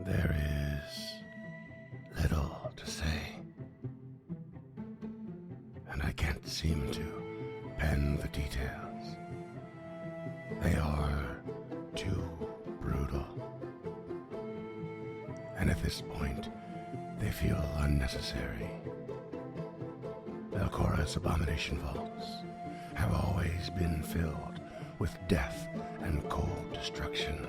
There is little to say, and I can't seem to pen the details. They are too brutal, and at this point, they feel unnecessary. Velcora's abomination vaults have always been filled with death and cold destruction,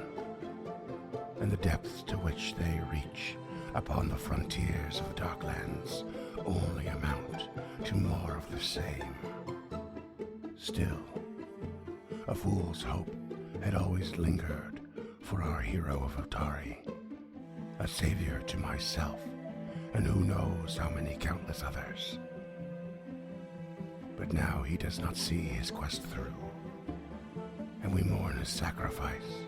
and the depths to which they reach upon the frontiers of the Darklands only amount to more of the same. Still, a fool's hope had always lingered for our hero of Otari, a savior to myself, and who knows how many countless others. But now he does not see his quest through, and we mourn his sacrifice,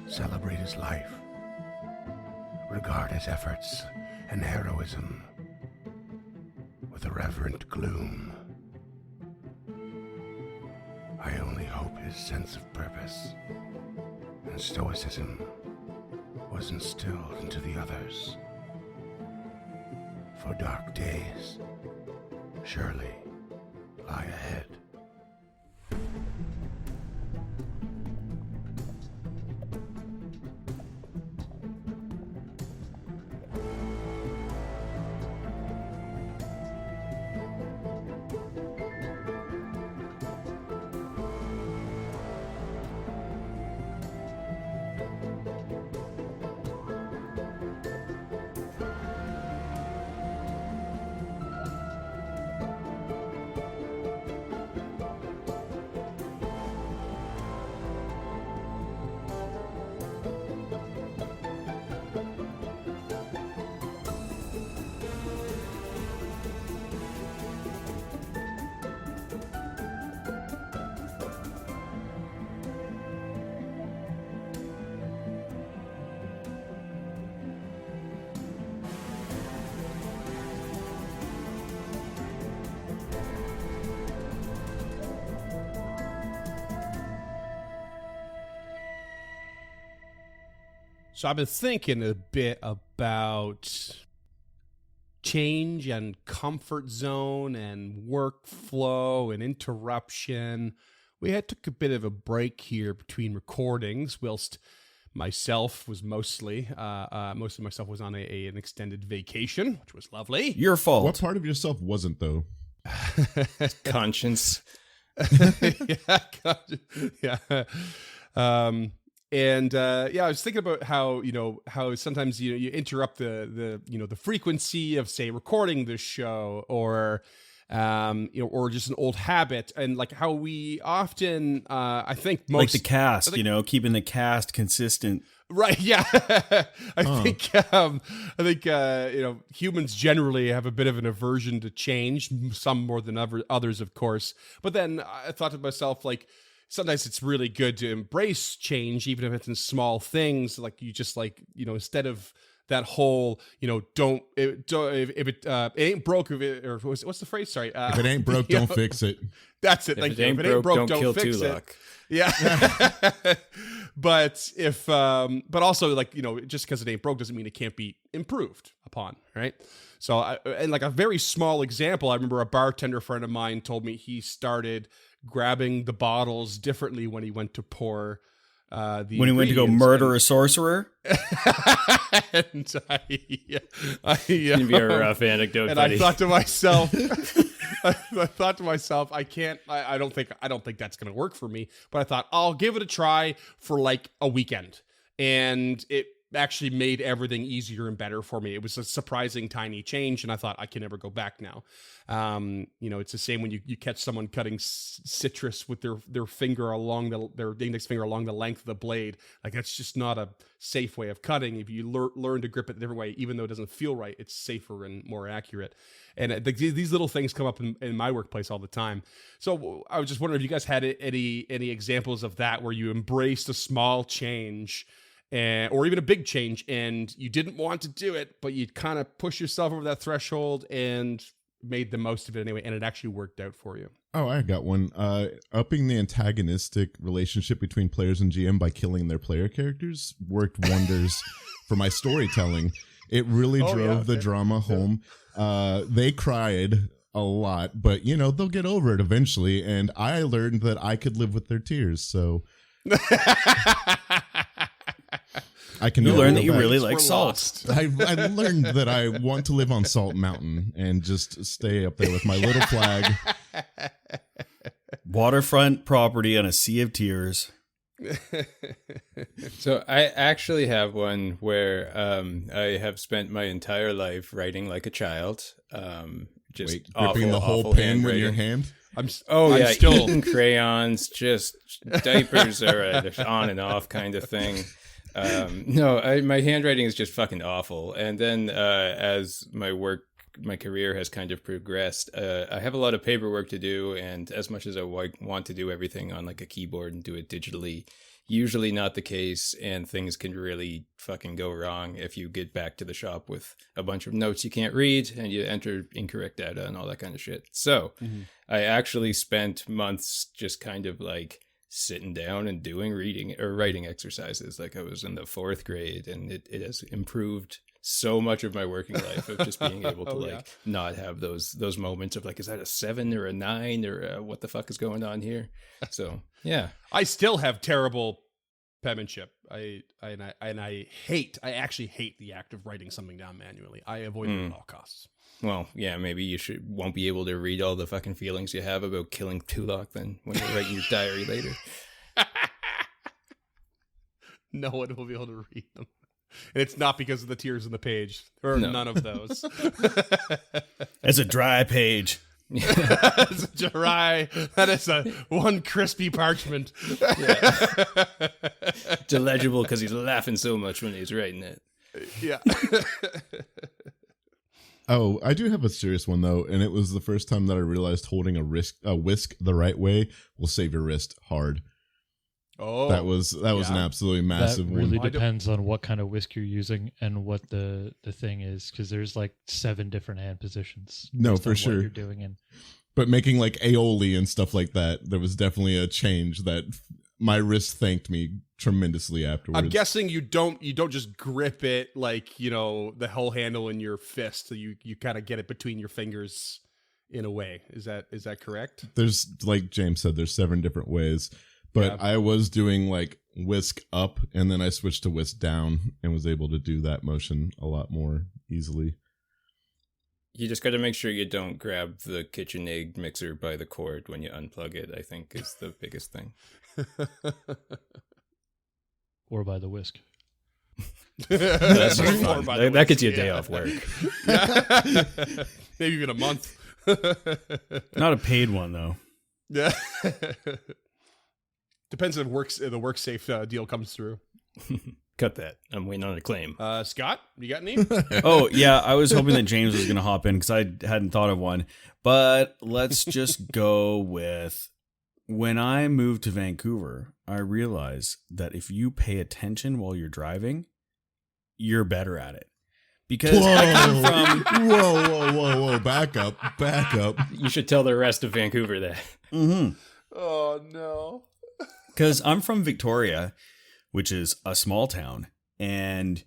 celebrate his life, regard his efforts and heroism with a reverent gloom. I only hope his sense of purpose and stoicism was instilled into the others. For dark days surely lie ahead. So I've been thinking a bit about change and comfort zone and workflow and interruption. Took a bit of a break here between recordings, whilst myself was most of myself was on an extended vacation, which was lovely. Your fault. What part of yourself wasn't, though? Conscience. Yeah. I was thinking about how sometimes you interrupt the frequency of, say, recording this show, or or just an old habit, and like how we often I think most, like the cast, keeping the cast consistent. Right. Yeah. I think humans generally have a bit of an aversion to change, some more than others, of course. But then I thought to myself, like, sometimes it's really good to embrace change, even if it's in small things. Like you just instead of that whole, if it ain't broke, or what's the phrase? Sorry. If it ain't broke, don't fix it. That's it. If it ain't broke, don't fix it. Yeah. But but also, just because it ain't broke doesn't mean it can't be improved upon, right? So, and like a very small example, I remember a bartender friend of mine told me he started grabbing the bottles differently when he went to pour when he went to go murder a sorcerer. And it's gonna be a rough anecdote, and buddy. I thought to myself, I don't think that's gonna work for me. But I thought I'll give it a try for like a weekend, and it actually made everything easier and better for me. It was a surprising tiny change, and I thought I can never go back now. It's the same when you catch someone cutting citrus with their finger along their index finger along the length of the blade. Like, that's just not a safe way of cutting. If you learn to grip it a different way, even though it doesn't feel right, it's safer and more accurate. And these little things come up in my workplace all the time. So I was just wondering if you guys had any examples of that, where you embraced a small change, or even a big change, and you didn't want to do it, but you'd kind of push yourself over that threshold and made the most of it anyway, and it actually worked out for you. Oh, I got one. Upping the antagonistic relationship between players and GM by killing their player characters worked wonders for my storytelling. It really drove the drama home. They cried a lot, but you know, they'll get over it eventually. And I learned that I could live with their tears. So I can. You learn that you back. really like salt. I learned that I want to live on Salt Mountain and just stay up there with my little flag. Waterfront property on a sea of tears. So I actually have one where I have spent my entire life writing like a child. Just Wait, awful, gripping the whole awful pen with handwriting. your hand. I'm Still eating crayons, just diapers are a on and off kind of thing. My handwriting is just fucking awful. And then as my career has kind of progressed, I have a lot of paperwork to do, and as much as I want to do everything on like a keyboard and do it digitally, usually not the case, and things can really fucking go wrong if you get back to the shop with a bunch of notes you can't read and you enter incorrect data and all that kind of shit. So I actually spent months just kind of like sitting down and doing reading or writing exercises like I was in the 4th grade, and it has improved so much of my working life of just being able to not have those moments of like, is that a 7 or a 9 or what the fuck is going on here? So yeah, I still have terrible penmanship. I actually hate the act of writing something down manually. I avoid it at all costs. well, yeah, maybe you won't be able to read all the fucking feelings you have about killing Tulok then when you're writing your diary later. No one will be able to read them. And it's not because of the tears in the page. There are none of those. It's a dry page. It's dry. That is one crispy parchment. It's illegible because he's laughing so much when he's writing it. Yeah. Oh, I do have a serious one though, and it was the first time that I realized holding a whisk the right way will save your wrist hard. Oh, that was an absolutely massive That really one. depends on what kind of whisk you're using and what the thing is, because there's like 7 different hand positions. No, based for on sure. What you're doing in. But making like aioli and stuff like that, there was definitely a change that my wrist thanked me tremendously afterwards. I'm guessing you don't just grip it like, you know, the whole handle in your fist. So you kind of get it between your fingers in a way. Is that correct? There's, like James said, there's 7 different ways. But I was doing like whisk up, and then I switched to whisk down and was able to do that motion a lot more easily. You just got to make sure you don't grab the KitchenAid mixer by the cord when you unplug it, I think is the biggest thing. Or by the whisk. That's Or fun. by the That gets you a whisk, day yeah. off work. Maybe even a month. Not a paid one though. Yeah. Depends if the WorkSafe deal comes through. Cut that. I'm waiting on a claim. Scott, you got any? Oh, yeah, I was hoping that James was going to hop in because I hadn't thought of one. But let's just go with, when I moved to Vancouver, I realized that if you pay attention while you're driving, you're better at it. Because I come from... Whoa, back up. You should tell the rest of Vancouver that. Mm-hmm. Oh, no. Because I'm from Victoria, which is a small town, and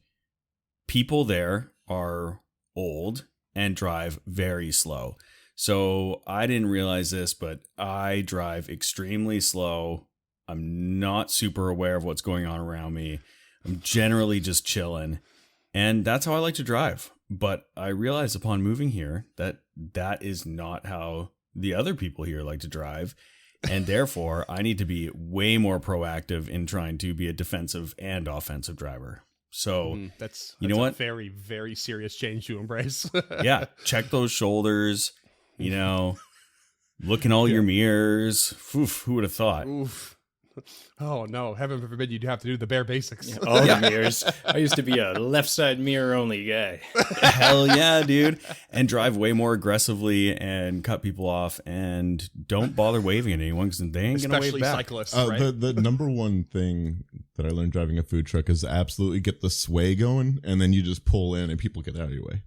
people there are old and drive very slow. So I didn't realize this, but I drive extremely slow. I'm not super aware of what's going on around me. I'm generally just chilling, and that's how I like to drive. But I realized upon moving here that that is not how the other people here like to drive. And therefore, I need to be way more proactive in trying to be a defensive and offensive driver. So, That's you know a what? very, very serious change to embrace. Yeah, check those shoulders, you know, look in all your mirrors. Oof, who would have thought? Oof. Oh, no. Heaven forbid you'd have to do the bare basics. All the mirrors. I used to be a left side mirror only guy. Hell yeah, dude. And drive way more aggressively and cut people off and don't bother waving at anyone because they ain't going to wave Especially back. cyclists, right? The number one thing that I learned driving a food truck is to absolutely get the sway going, and then you just pull in and people get out of your way.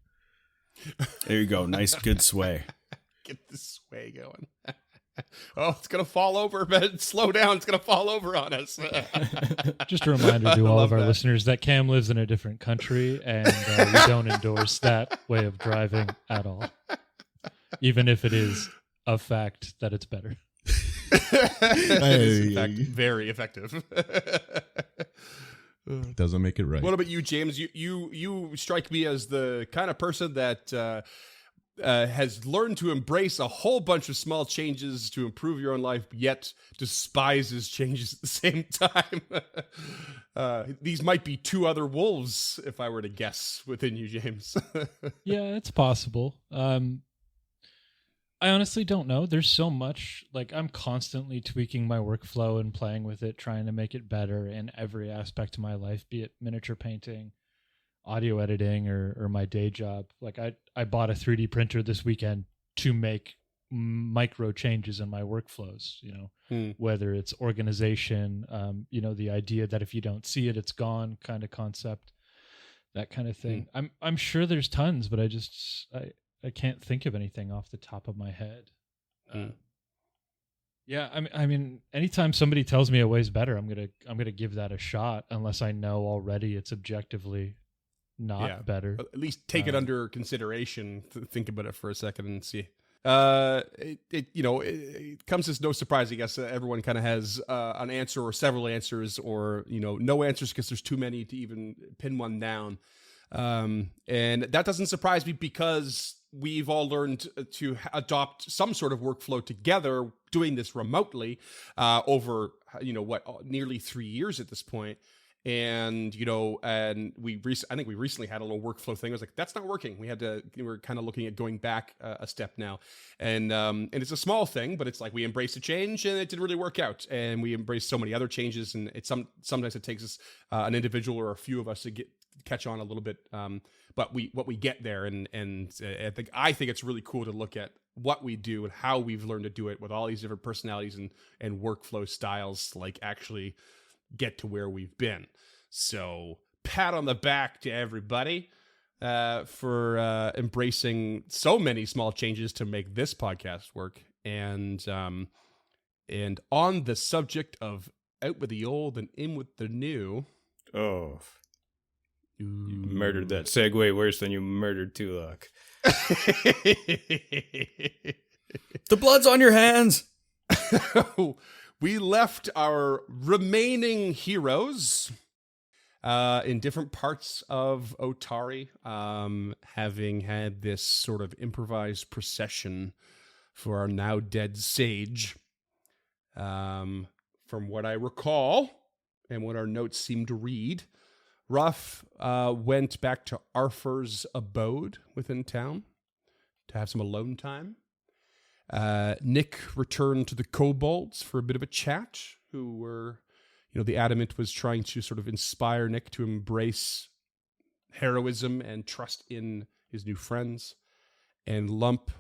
There you go. Nice, good sway. Get the sway going. Oh, it's gonna fall over, man. Slow down, it's gonna fall over on us. Just a reminder to all love of our that. listeners that Cam lives in a different country, and we don't endorse that way of driving at all, even if it is a fact that it's better. It is, in fact, very effective. Doesn't make it right. What about you, James? You strike me as the kind of person that has learned to embrace a whole bunch of small changes to improve your own life, yet despises changes at the same time. These might be two other wolves, if I were to guess, within you, James. Yeah, it's possible. I honestly don't know. There's so much, like, I'm constantly tweaking my workflow and playing with it, trying to make it better in every aspect of my life, be it miniature painting, audio editing, or my day job. Like, I bought a 3D printer this weekend to make micro changes in my workflows, whether it's organization, the idea that if you don't see it, it's gone kind of concept, that kind of thing. I'm sure there's tons, but I can't think of anything off the top of my head. Yeah, I mean, anytime somebody tells me a way's better, I'm gonna give that a shot, unless I know already it's objectively not better. At least take it under consideration. Think about it for a second and see. It comes as no surprise, I guess. Everyone kind of has an answer or several answers, or no answers because there's too many to even pin one down. And that doesn't surprise me because we've all learned to adopt some sort of workflow together, doing this remotely over nearly 3 years at this point. And I think we recently had a little workflow thing. I was like, that's not working. We're kind of looking at going back a step now, and it's a small thing, but it's like we embraced a change and it didn't really work out, and we embraced so many other changes, and sometimes it takes us an individual or a few of us to catch on a little bit, but we get there, and I think it's really cool to look at what we do and how we've learned to do it with all these different personalities and workflow styles, like actually get to where we've been. So pat on the back to everybody for embracing so many small changes to make this podcast work. And on the subject of out with the old and in with the new. Oh, you murdered that segue worse than you murdered Tulak. The blood's on your hands. We left our remaining heroes in different parts of Otari, having had this sort of improvised procession for our now dead sage. From what I recall and what our notes seem to read, Ruff went back to Arthur's abode within town to have some alone time. Nick returned to the kobolds for a bit of a chat, who were, the Adamant was trying to sort of inspire Nick to embrace heroism and trust in his new friends. And Lump,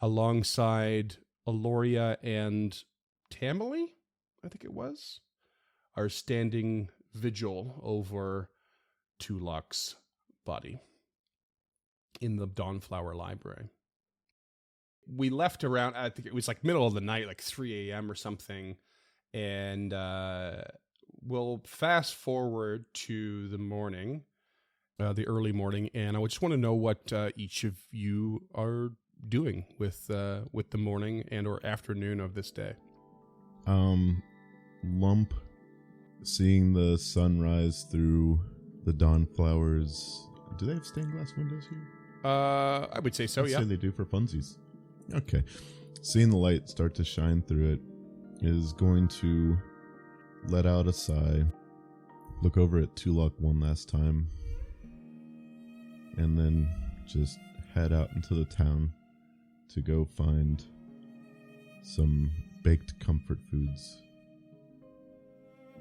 alongside Aloria and Tamily, I think it was, are standing vigil over Tulak's body in the Dawnflower Library. We left around, I think it was like middle of the night, like 3 a.m. or something. And we'll fast forward to the morning, the early morning. And I just want to know what each of you are doing with the morning and or afternoon of this day. Lump, seeing the sunrise through the dawn flowers. Do they have stained glass windows here? I would say so, I'd yeah. say they do for funsies. Okay. Seeing the light start to shine through it is going to let out a sigh, look over at Tulak one last time, and then just head out into the town to go find some baked comfort foods.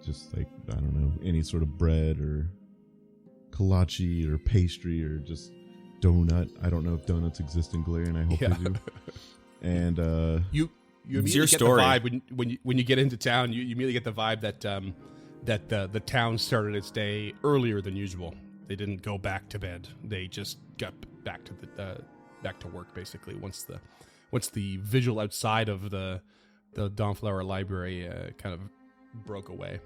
Just like, I don't know, any sort of bread or kolache or pastry or just donut. I don't know if donuts exist in Galarian. I hope they do. And you immediately get the vibe when you get into town. You immediately get the vibe that the town started its day earlier than usual. They didn't go back to bed. They just got back to work basically. Once the vigil outside of the the Dawnflower Library kind of broke away.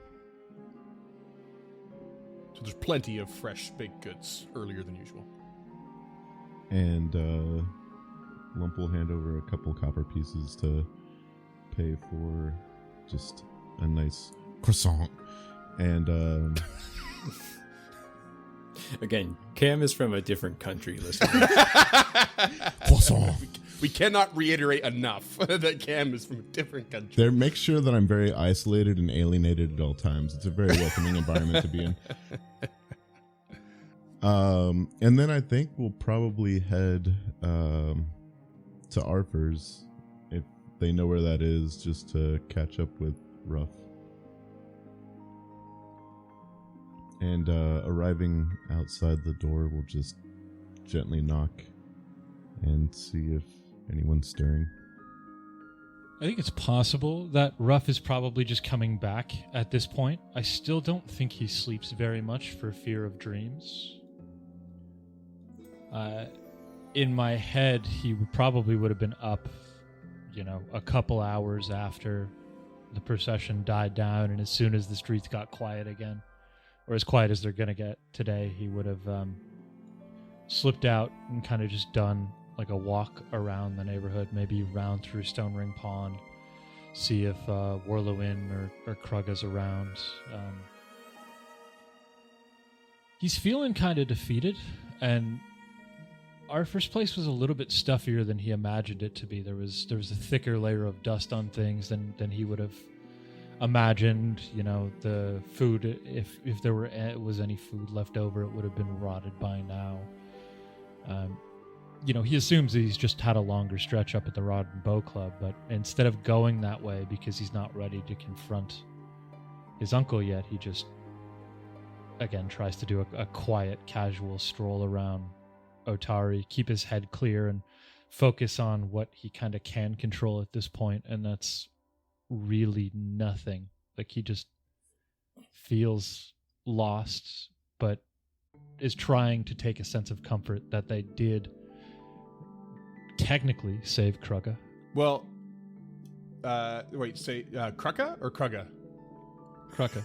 So there's plenty of fresh baked goods earlier than usual. And Lump will hand over a couple copper pieces to pay for just a nice croissant. And Again, Cam is from a different country, listening. croissant. We cannot reiterate enough that Cam is from a different country. There, make sure that I'm very isolated and alienated at all times. It's a very welcoming environment to be in. And then I think we'll probably head to Arthur's, if they know where that is, just to catch up with Ruff. And arriving outside the door, we'll just gently knock and see if anyone's stirring. I think it's possible that Ruff is probably just coming back at this point. I still don't think he sleeps very much for fear of dreams. In my head, he probably would have been up, a couple hours after the procession died down, and as soon as the streets got quiet again, or as quiet as they're going to get today, he would have slipped out and kind of just done like a walk around the neighborhood, maybe round through Stone Ring Pond, see if Warlowin or Krugga's around. He's feeling kind of defeated, and our first place was a little bit stuffier than he imagined it to be. There was a thicker layer of dust on things than he would have imagined. The food, if there was any food left over, it would have been rotted by now. He assumes that he's just had a longer stretch up at the Rod and Bow Club, but instead of going that way because he's not ready to confront his uncle yet, he just, again, tries to do a quiet, casual stroll around Otari, keep his head clear, and focus on what he kind of can control at this point, and that's really nothing. Like, he just feels lost, but is trying to take a sense of comfort that they did technically save Krugga. Well, wait, say Krugga or Krugga? Krugga.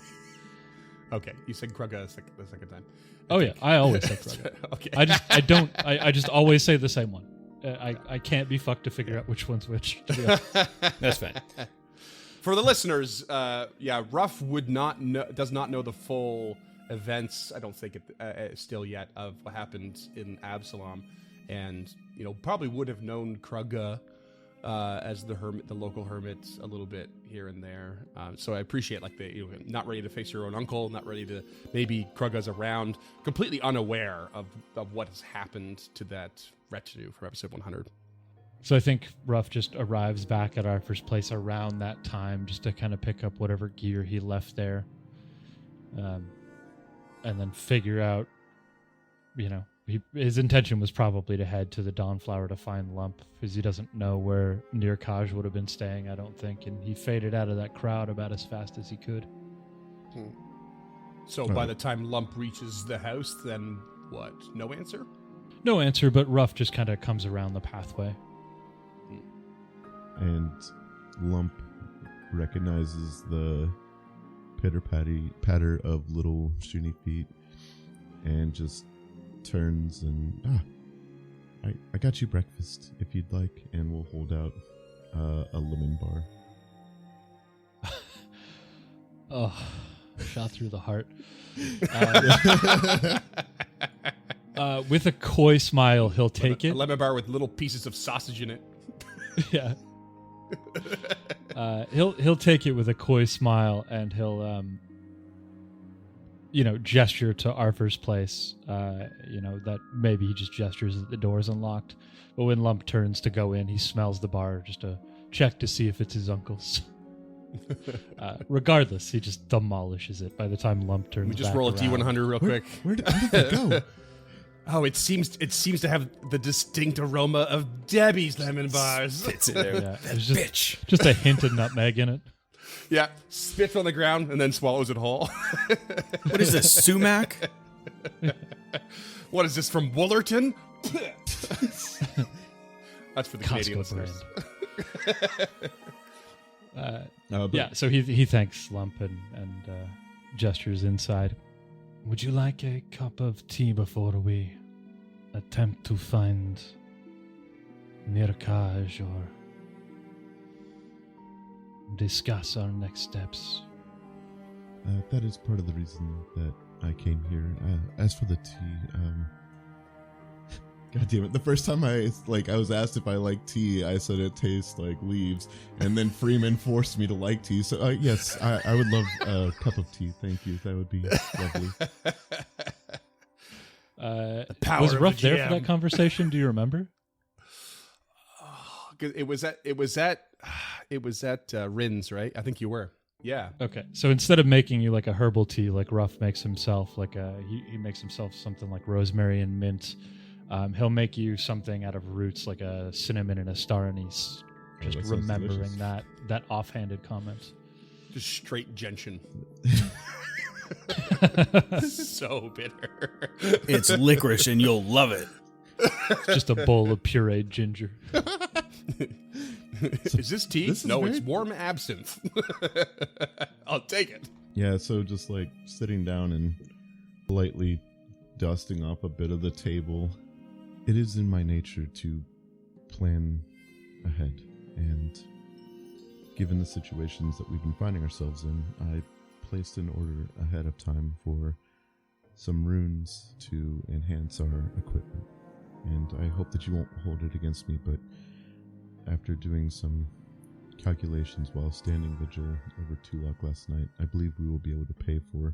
Okay, you said Krugga the second time. Yeah, I always say Krugga. Okay. I just always say the same one. I can't be fucked to figure out which one's which. That's fine. For the listeners, Ruff does not know the full events. I don't think it still yet of what happened in Absalom, and probably would have known Krugga as the local hermit a little bit here and there. So I appreciate not ready to face your own uncle, not ready to, maybe Krugga's around, completely unaware of what has happened to that retinue from episode 100. So I think Ruff just arrives back at our first place around that time, just to kind of pick up whatever gear he left there, and then figure out, his intention was probably to head to the Dawnflower to find Lump, because he doesn't know where Nirkaj would have been staying, I don't think, and he faded out of that crowd about as fast as he could. So by the time Lump reaches the house, then what? No answer? No answer, but Ruff just kind of comes around the pathway. And Lump recognizes the patter of little shooty feet and just turns and I got you breakfast if you'd like, and we'll hold out a lemon bar. Oh, shot through the heart. With a coy smile, he'll take it. A lemon bar with little pieces of sausage in it. Yeah. He'll take it with a coy smile, and he'll gesture to Arthur's place. That maybe he just gestures that the door is unlocked. But when Lump turns to go in, he smells the bar just to check to see if it's his uncle's. Regardless, he just demolishes it by the time Lump turns. We just back roll a around. D100 real quick. Where did they go? Oh, it seems to have the distinct aroma of Debbie's lemon bars. Spits in there. Yeah, there's just a hint of nutmeg in it. Yeah, spits on the ground and then swallows it whole. What is this, sumac? What is this, from Woolerton? That's for the Costco Canadian listeners. But Yeah, so he thanks Lump and gestures inside. Would you like a cup of tea before we attempt to find Nirkaj or discuss our next steps? that is part of the reason that I came here. As for the tea, God damn it! The first time I was asked if I like tea, I said it tastes like leaves, and then Freeman forced me to like tea. So yes, I would love a cup of tea. Thank you. That would be lovely. power Was of Ruff the there for GM. that conversation? Do you remember? Oh, 'cause it was at Rin's, right? I think you were. Yeah. Okay, so instead of making you like a herbal tea, like Ruff makes himself, like he makes himself something like rosemary and mint. He'll make you something out of roots, like a cinnamon and a star anise. Just that sounds remembering delicious. that offhanded comment. Just straight gentian. So bitter. It's licorice and you'll love it. Just a bowl of pureed ginger. Is this tea? This is No, very- it's warm absinthe. I'll take it. Yeah, so just like sitting down and politely dusting off a bit of the table. It is in my nature to plan ahead, and given the situations that we've been finding ourselves in, I placed an order ahead of time for some runes to enhance our equipment. And I hope that you won't hold it against me, but after doing some calculations while standing vigil over Tulok last night, I believe we will be able to pay for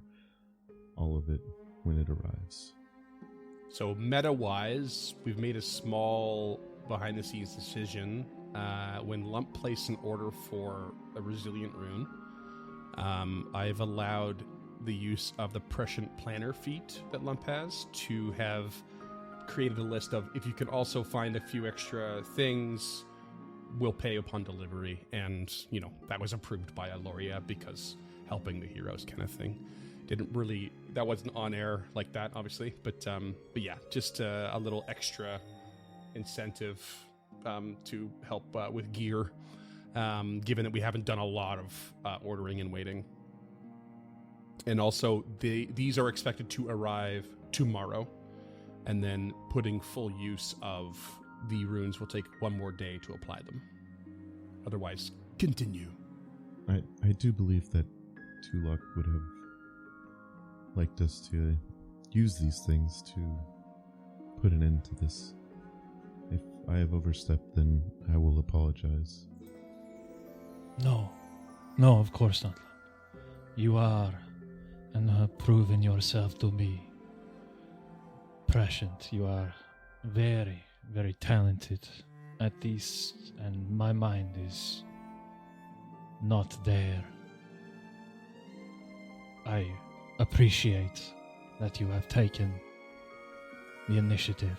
all of it when it arrives. So meta-wise, we've made a small behind-the-scenes decision. When Lump placed an order for a resilient rune, I've allowed the use of the prescient planner feat that Lump has to have created a list of, if you can also find a few extra things, we'll pay upon delivery. And, that was approved by Aloria because helping the heroes kind of thing. That wasn't on air like that, obviously, but yeah, just a little extra incentive to help with gear, given that we haven't done a lot of ordering and waiting. And also, these are expected to arrive tomorrow, and then putting full use of the runes will take one more day to apply them. Otherwise, continue. I do believe that Tulok would have liked us to use these things to put an end to this. If I have overstepped, then I will apologize. No, of course not. You are, and have proven yourself to be prescient. You are very, very talented at this, and my mind is not there. I appreciate that you have taken the initiative.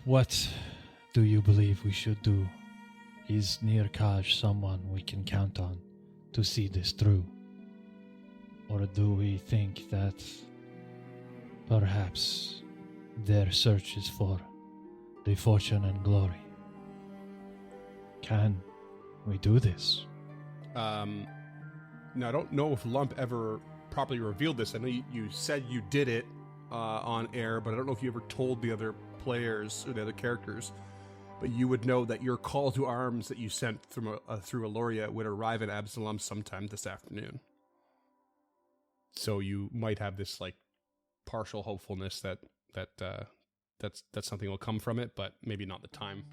What do you believe we should do? Is Nirkaj someone we can count on to see this through? Or do we think that perhaps their search is for the fortune and glory? Can we do this? Now, I don't know if Lump ever properly revealed this. I know you said you did it on air, but I don't know if you ever told the other players or the other characters. But you would know that your call to arms that you sent through Aloria would arrive at Absalom sometime this afternoon. So you might have this partial hopefulness that something will come from it, but maybe not the time.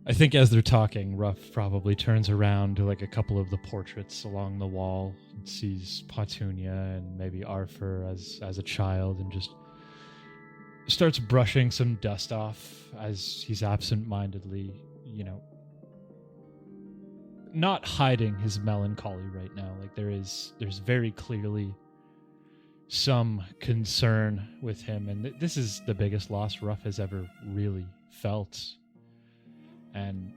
I think as they're talking, Ruff probably turns around to a couple of the portraits along the wall and sees Petunia and maybe Arthur as a child, and just starts brushing some dust off as he's absent-mindedly, not hiding his melancholy right now. There's very clearly some concern with him, and this is the biggest loss Ruff has ever really felt. And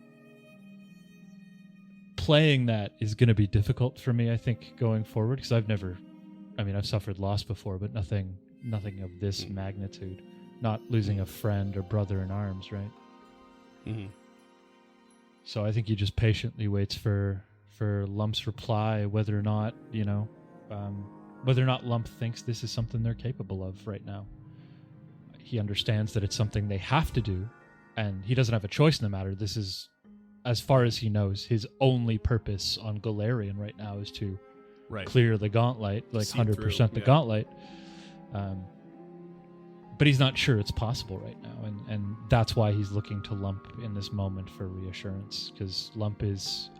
playing that is going to be difficult for me, I think, going forward, because I've suffered loss before, but nothing of this magnitude. Not losing a friend or brother in arms, right? Mm-hmm. So I think he just patiently waits for Lump's reply, whether or not, whether or not Lump thinks this is something they're capable of right now. He understands that it's something they have to do, and he doesn't have a choice in the matter. This is, as far as he knows, his only purpose on Galarian right now is to clear the gauntlet, like See 100% through, the yeah. gauntlet. But he's not sure it's possible right now, and that's why he's looking to Lump in this moment for reassurance, because Lump is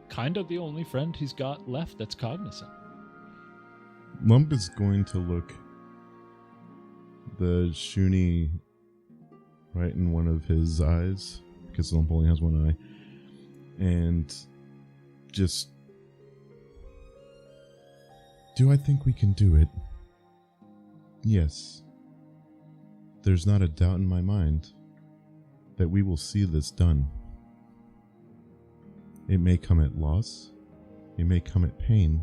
kind of the only friend he's got left that's cognizant. Lump is going to look the Shuni right in one of his eyes, because Lump only has one eye, and just, do I think we can do it? Yes. There's not a doubt in my mind that we will see this done. It may come at loss, it may come at pain,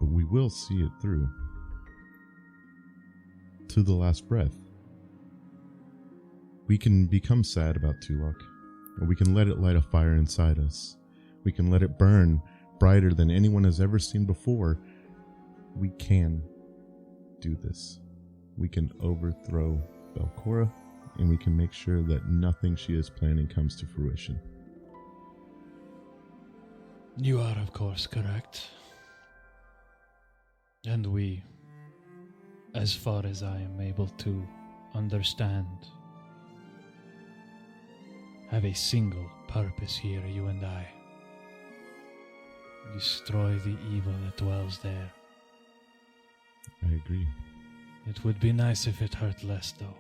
but we will see it through. To the last breath. We can become sad about Tulok, or we can let it light a fire inside us. We can let it burn brighter than anyone has ever seen before. We can do this. We can overthrow Belcora, and we can make sure that nothing she is planning comes to fruition. You are, of course, correct. And we, as far as I am able to understand, have a single purpose here, you and I. Destroy the evil that dwells there. I agree. It would be nice if it hurt less, though.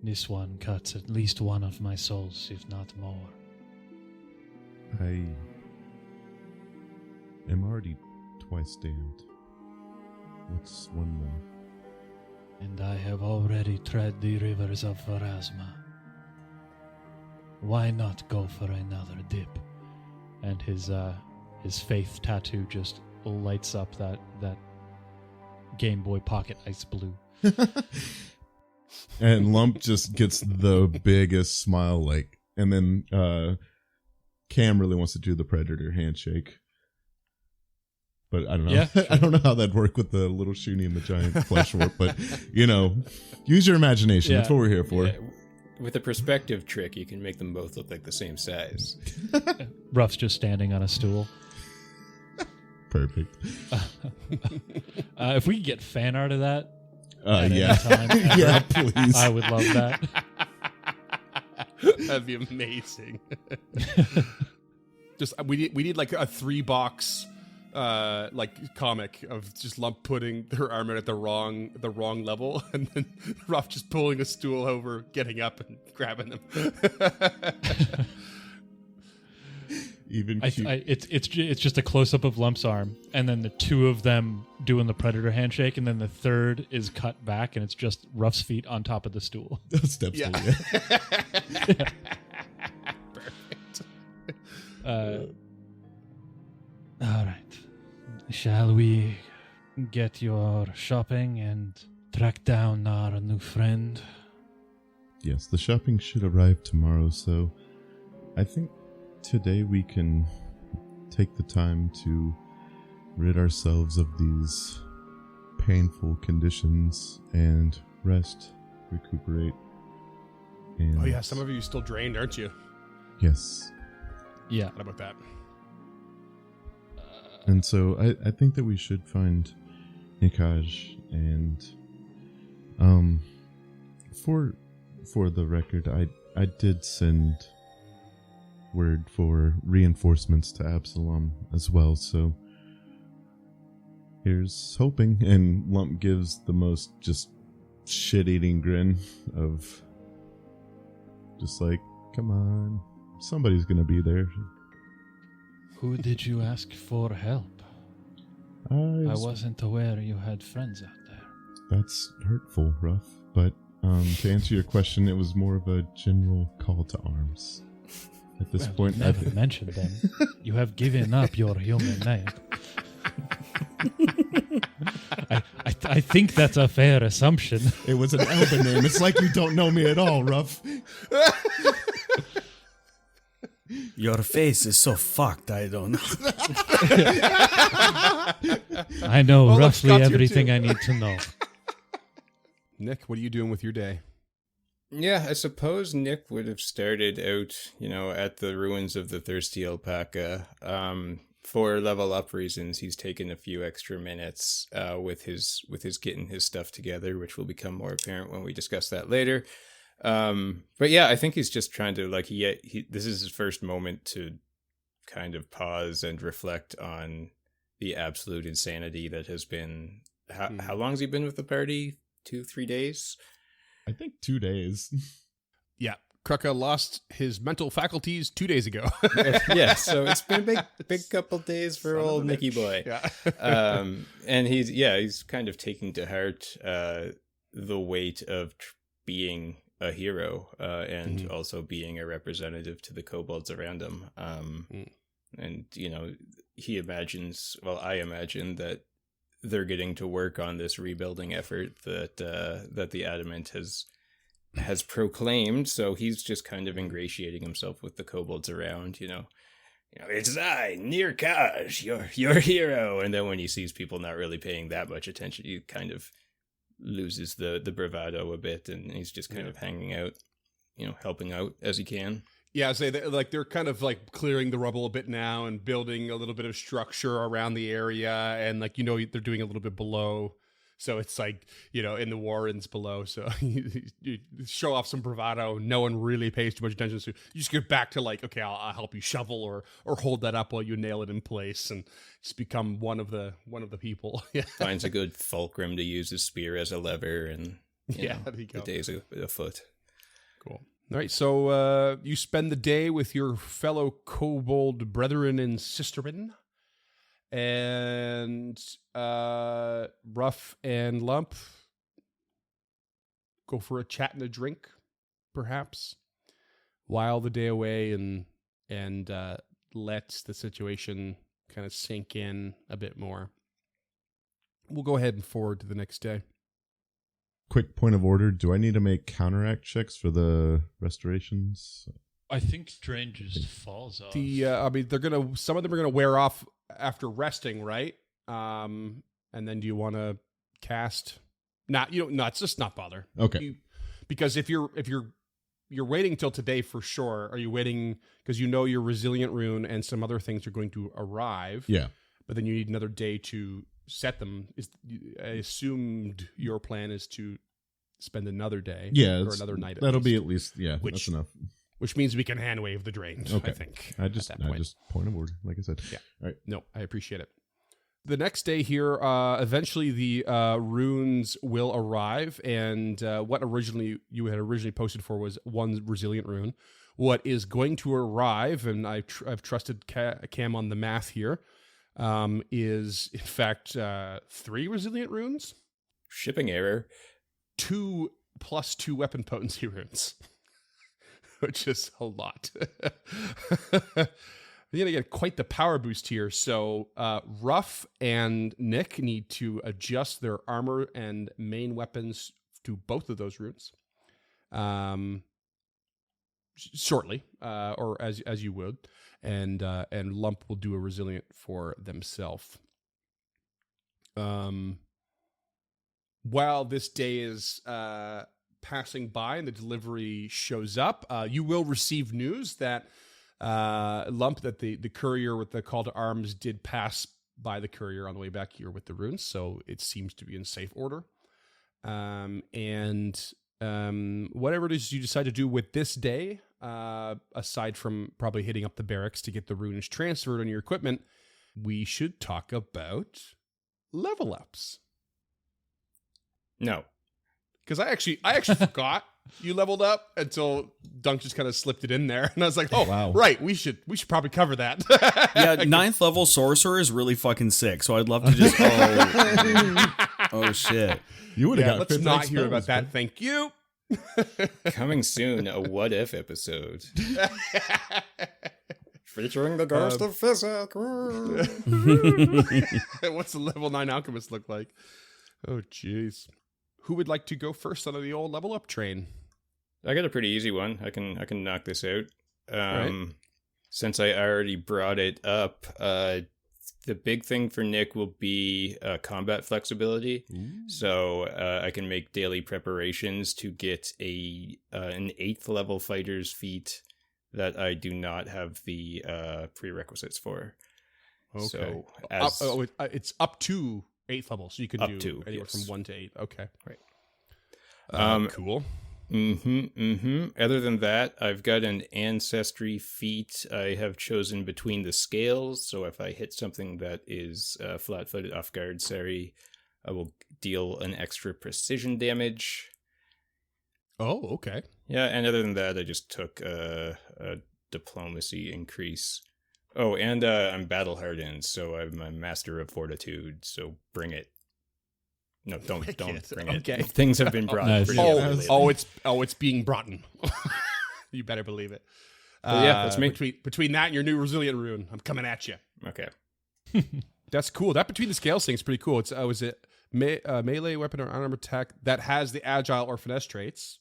This one cuts at least one of my souls, if not more. I am already twice damned. What's one more? And I have already tread the rivers of Pharasma. Why not go for another dip? And his faith tattoo just lights up that Game Boy Pocket Ice Blue. And Lump just gets the biggest smile, like, and then Cam really wants to do the Predator handshake. But I don't know. Yeah, sure. I don't know how that'd work with the little Shuni and the giant flesh warp, but use your imagination. Yeah. That's what we're here for. Yeah, with a perspective trick, you can make them both look like the same size. Ruff's just standing on a stool. Perfect. If we could get fan art of that, at Yeah. any time, ever, Yeah, please. I would love that. That'd be amazing. Just we need like a 3-box like comic of just Lump putting their arm out at the wrong level, and then Ruff just pulling a stool over, getting up and grabbing them. Even cute. It's just a close up of Lump's arm, and then the two of them doing the Predator handshake, and then the third is cut back, and it's just Ruff's feet on top of the stool. Steps Yeah. yeah. Perfect. All right. Shall we get your shopping and track down our new friend? Yes, the shopping should arrive tomorrow, so I think today we can take the time to rid ourselves of these painful conditions and rest, recuperate. And Oh yeah, some of you still drained, aren't you? yes. Yeah. What about that? And so I think that we should find Nikaj, and for the record, I did send word for reinforcements to Absalom as well, so here's hoping. And Lump gives the most just shit-eating grin of just like, come on, somebody's gonna be there. Who did you ask for help? I wasn't aware you had friends out there. That's hurtful, Ruff. But to answer your question, it was more of a general call to arms. At this point, never mentioned them. You have given up your human name. I think that's a fair assumption. it was an Elven name. It's like you don't know me at all, Ruff. Your face is so fucked. I don't know. I know Oh, look, roughly Scott's here everything too. I need to know. Nick, what are you doing with your day? Yeah, I suppose Nick would have started out, at the ruins of the Thirsty Alpaca. For level up reasons, he's taken a few extra minutes with his getting his stuff together, which will become more apparent when we discuss that later. But yeah, I think he's just trying to this is his first moment to kind of pause and reflect on the absolute insanity that has been. How long has he been with the party? 2-3 days? I think 2 days. Yeah, Krucka lost his mental faculties 2 days ago. Yeah, so it's been a big couple days for Son of a old Mickey bitch. boy. Yeah. And he's kind of taking to heart the weight of being a hero and also being a representative to the kobolds around him. And he imagines, well, I imagine that they're getting to work on this rebuilding effort that the Adamant has proclaimed. So he's just kind of ingratiating himself with the kobolds around. It's I, Nir Kaj, your hero. And then when he sees people not really paying that much attention, he kind of loses the bravado a bit, and he's just kind of hanging out, helping out as he can. Yeah, they're kind of like clearing the rubble a bit now and building a little bit of structure around the area, and they're doing a little bit below. So it's in the warrens below. So you show off some bravado. No one really pays too much attention. So you just get back to okay, I'll help you shovel or hold that up while you nail it in place, and just become one of the people. Yeah, Finds a good fulcrum to use his spear as a lever, and there you go. the day's afoot. Cool. All right, so you spend the day with your fellow kobold brethren and sisterin, and Ruff and Lump go for a chat and a drink, perhaps, while the day away, and let the situation kind of sink in a bit more. We'll go ahead and forward to the next day. Quick point of order. Do I need to make counteract checks for the restorations? I think drain just falls off. Some of them are gonna wear off after resting, right? And then do you want to cast? It's just not bother. Okay. Because if you're waiting till today for sure, are you waiting because your resilient rune and some other things are going to arrive? Yeah. But then you need another day to set them. I assumed your plan is to spend another day, Yeah. or another night. That'll be at least, that's Which- enough. which means we can hand wave the drained. Okay. I think. I just at that point. point of order, like I said. Yeah. All right. No, I appreciate it. The next day here, eventually the runes will arrive, and what you had originally posted for was one resilient rune. What is going to arrive, and I've trusted Cam on the math here, is in fact 3 resilient runes, Shipping error. 2 plus 2 weapon potency runes, which is a lot. You're going to get quite the power boost here. So Ruff and Nick need to adjust their armor and main weapons to both of those runes shortly, or as you would. And Lump will do a resilient for themselves. While this day is passing by and the delivery shows up, you will receive news that Lump, that the courier with the call to arms did pass by the courier on the way back here with the runes, so it seems to be in safe order. And whatever it is you decide to do with this day, aside from probably hitting up the barracks to get the runes transferred on your equipment, we should talk about level ups. No. Because I actually forgot you leveled up until Dunk just kind of slipped it in there, and I was like, "Oh, Wow. right, we should probably cover that." Yeah, 9th level sorcerer is really fucking sick. So I'd love to just. Oh shit! You would have Yeah, got let's crit not rate hear about spells, that. Thank you. Coming soon, a what if episode. Featuring the ghost of physics. What's the level 9 alchemist look like? Oh, jeez. Who would like to go first on the old level up train? I got a pretty easy one. I can knock this out. Right. since I already brought it up, the big thing for Nick will be combat flexibility. So I can make daily preparations to get an 8th level fighter's feat that I do not have the prerequisites for. Okay. So it's up to 8th level, so you can Up do to, anywhere yes. from 1 to 8. Okay, right. Cool. Other than that, I've got an ancestry feat I have chosen between the scales. So if I hit something that is flat-footed off guard, sorry, I will deal an extra precision damage. Oh, okay. Yeah, and other than that, I just took a diplomacy increase. Oh, and I'm battle hardened, so I'm a master of fortitude. So bring it. No, don't bring Okay. it. Things have been brought. Nice. pretty Oh, heavily it's being brought in. You better believe it. But yeah, that's me. Between that and your new resilient rune, I'm coming at you. Okay. That's cool. That between the scales thing is pretty cool. It's was it melee weapon or unarmed attack that has the agile or finesse traits,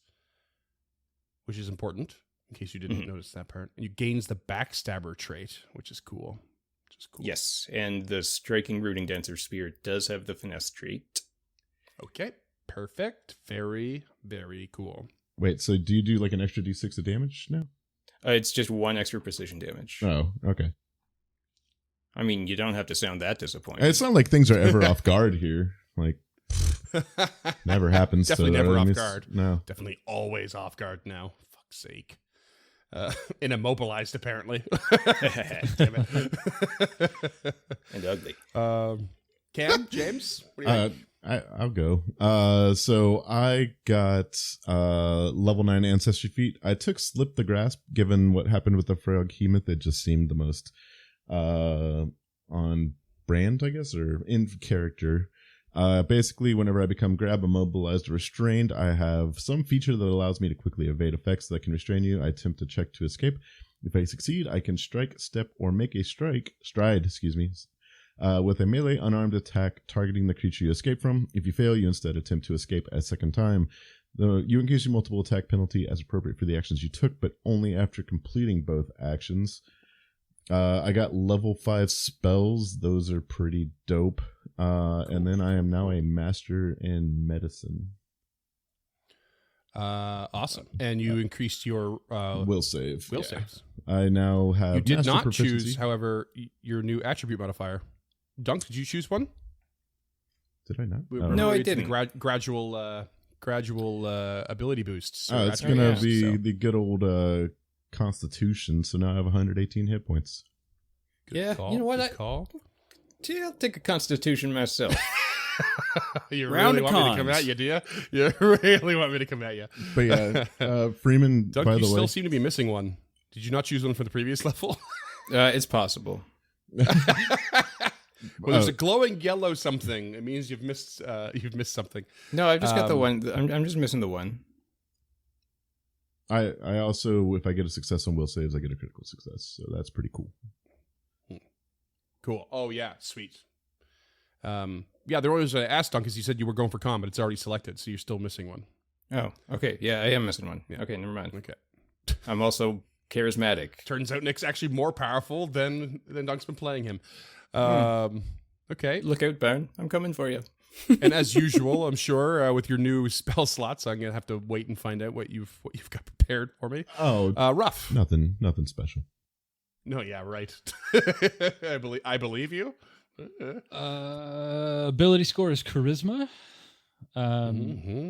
which is important in case you didn't notice that part. And you gains the backstabber trait, which is cool. Yes, and the striking rooting dancer spear does have the finesse trait. Okay. Perfect. Very, very cool. Wait, so do you do like an extra d6 of damage now? It's just 1 extra precision damage. Oh, okay. I mean, you don't have to sound that disappointed. It's not like things are ever off guard here. Like, never happens. Definitely so, never I off mean, guard. No. Definitely always off guard now. Fuck's sake. And immobilized, apparently. Damn it. And ugly. Cam, James, what do you think? I'll go. So I got level 9 ancestry feat. I took Slip the Grasp, given what happened with the Froghemoth. It just seemed the most on brand, I guess, or in character. Basically, whenever I become grab, immobilized, or restrained, I have some feature that allows me to quickly evade effects that can restrain you. I attempt to check to escape. If I succeed, I can strike, step, or make a stride, with a melee unarmed attack targeting the creature you escape from. If you fail, you instead attempt to escape a second time. You increase your multiple attack penalty as appropriate for the actions you took, but only after completing both actions. I got level 5 spells. Those are pretty dope. And then I am now a master in medicine. Awesome. And you increased your Will save. will yeah. saves. I now have You did master not proficiency. choose, however, your new attribute modifier. Dunk, did you choose one? Did I not? No, I It's the didn't. gradual ability boosts. Oh, it's attribute gonna boosts, be so. the good old Constitution. So now I have 118 hit points. Good Yeah, call, you know what? good call. Gee, I'll take a constitution myself. You Round really of want me to come cons. at you, do you? You really want me to come at you? But yeah, Freeman. Dunk, by you the still way, seem to be missing one. Did you not choose one for the previous level? It's possible. Well, there's a glowing yellow something. It means you've missed something. No, I've just got the one. I'm just missing the one. I also, if I get a success on will saves, I get a critical success. So that's pretty cool. Cool. Oh yeah, sweet. Yeah, there was I asked Dunk because you said you were going for con, but it's already selected, so you're still missing one. Oh, okay. Yeah, I am missing one. Yeah. Okay, never mind. Okay. I'm also charismatic. Turns out Nick's actually more powerful than Dunk's been playing him. Okay. Look out, Baron. I'm coming for you. And as usual, I'm sure with your new spell slots, I'm gonna have to wait and find out what you've got prepared for me. Oh, Rough. nothing special. No, yeah, right. I believe you. Ability score is charisma.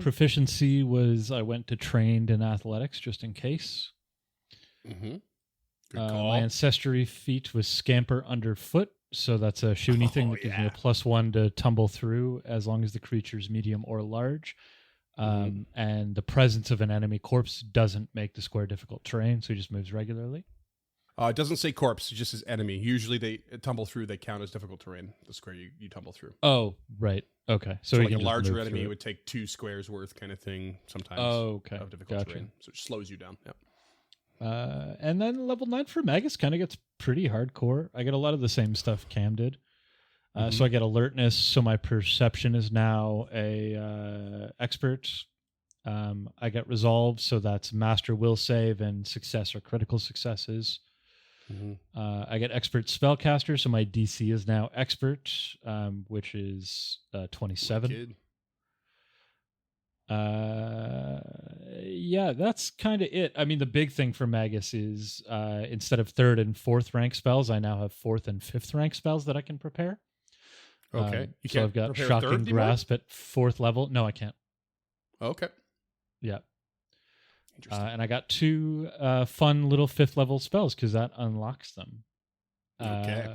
Proficiency was I went to trained in athletics just in case. Mm-hmm. Good call. My ancestry feat was scamper underfoot, so that's a shoony thing that gives me a +1 to tumble through as long as the creature's medium or large. And the presence of an enemy corpse doesn't make the square difficult terrain, so he just moves regularly. It doesn't say corpse; it just says enemy. Usually, they tumble through. They count as difficult terrain. The square you tumble through. Oh, right. Okay. So he like a can just larger move enemy through it. would take 2 squares worth, kind of thing. Sometimes. Oh, okay. Of difficult Gotcha. terrain, so it slows you down. Yeah. And then level 9 for Magus kind of gets pretty hardcore. I get a lot of the same stuff Cam did. So I get alertness, so my perception is now a expert. I get resolve, so that's master will save and success or critical successes. I get expert spellcaster, so my DC is now expert, which is 27. Kid. Yeah, that's kind of it. I mean, the big thing for Magus is instead of 3rd and 4th rank spells, I now have 4th and 5th rank spells that I can prepare. Okay. You So can't I've got prepare Shocking third anymore? Grasp at 4th level. No, I can't. Okay. Yeah. Interesting. And I got 2 fun little 5th level spells because that unlocks them. Okay.